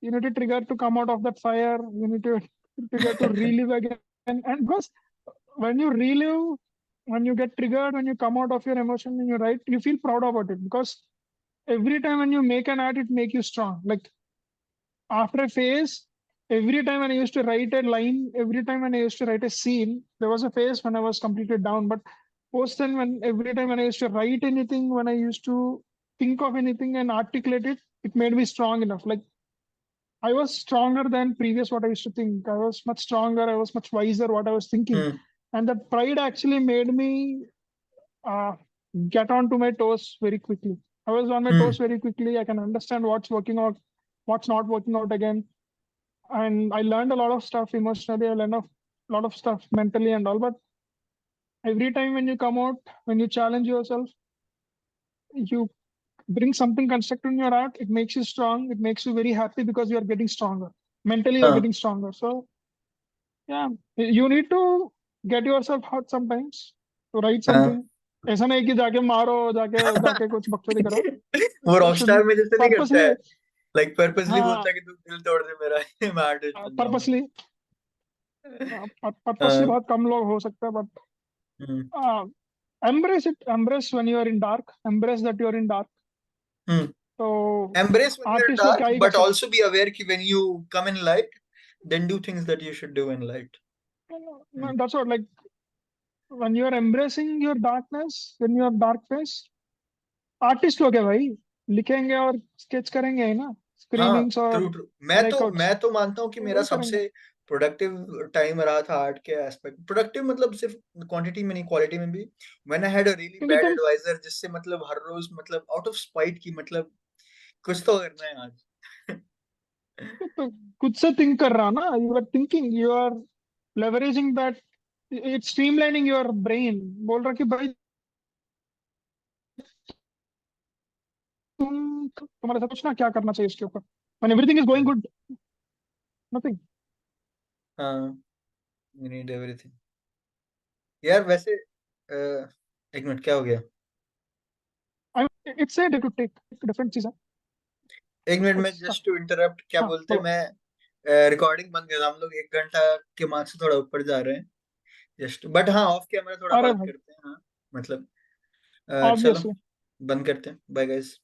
you need to trigger to come out of that fire. You need to trigger to relive again. And because when you relive, when you get triggered, when you come out of your emotion and you write, you feel proud about it because every time when you make an art, it make you strong. Like after a phase, every time when I used to write a line, every time when I used to write a scene, there was a phase when I was completely down. But post then, when every time when I used to write anything, when I used to think of anything and articulate it, it made me strong enough. Like I was stronger than previous what I used to think. I was much stronger. I was much wiser what I was thinking, and that pride actually made me uh, get onto my toes very quickly. I was on my toes very quickly. I can understand what's working out, what's not working out again, and I learned a lot of stuff emotionally. I learned a lot of stuff mentally and all. But every time when you come out, when you challenge yourself, you bring something constructive in your art. It makes you strong. It makes you very happy because you are getting stronger. Mentally, you are हाँ getting stronger. So yeah, you need to get yourself hurt sometimes to write हाँ. something. ऐसा नहीं कि जाके मारो, जाके जाके कुछ बकचोदी करो. वो You should रॉकस्टार में जैसे नहीं करता purposely, है, लाइक पर्पसली बोलता हाँ, है कि तू दिल तोड़ दे मेरा, मैं आर्टिस्ट बन जाऊंगा. purposely, purposely हाँ. बहुत कम लोग हो सकते हैं, but embrace it. Embrace when you are in dark. Embrace that you are in dark. तो Embrace when you're आर्टिस्ट लोग dark, क्या ही कर but सकते also be aware कि when you come in light, then do things that you should do in light. हैं. That's what, like when you are embracing your darkness, when you are dark phase, artist लोग है भाई, लिखेंगे और sketch करेंगे ही ना, हाँ, स्क्रीनिंग्स और ट्रू ट्रू. ब्रेकआउट्स, मैं तो मानता हूँ कि मेरा वही करेंगे. सबसे प्रोडक्टिव टाइम रहा था आर्ट के एस्पेक्ट. प्रोडक्टिव मतलब सिर्फ क्वांटिटी में नहीं, क्वालिटी में भी. When I had a really क्योंकि बैड तुम एडवाइजर जिससे मतलब हर रोज मतलब आउट ऑफ स्पाइट की मतलब कुछ तो करना है आज. तो खुद से थिंक कर रहा ना, you are thinking, you are leveraging that, it's streamlining your brain. बोल रहा कि भाई तुम तुम्हारे साथ पूछना क्या करना चाहिए इसके ऊपर, when everything is going good, nothing. हाँ, you need everything. यार वैसे एक मिनट, क्या हो गया? I mean, it's a day to take different चीज है. एक मिनट में, It's जस्ट टू इंटरप्ट, क्या हाँ बोलते हैं, बोलो. मैं रिकॉर्डिंग बंद कर, हम लोग 1 घंटा के मार्क से थोड़ा ऊपर जा रहे हैं जस्ट, बट हाँ ऑफ कैमरा थोड़ा अरे बात भाई, करते हैं, हाँ मतलब चलो ऑब्वियसली. बंद करते हैं, बाय गाइस।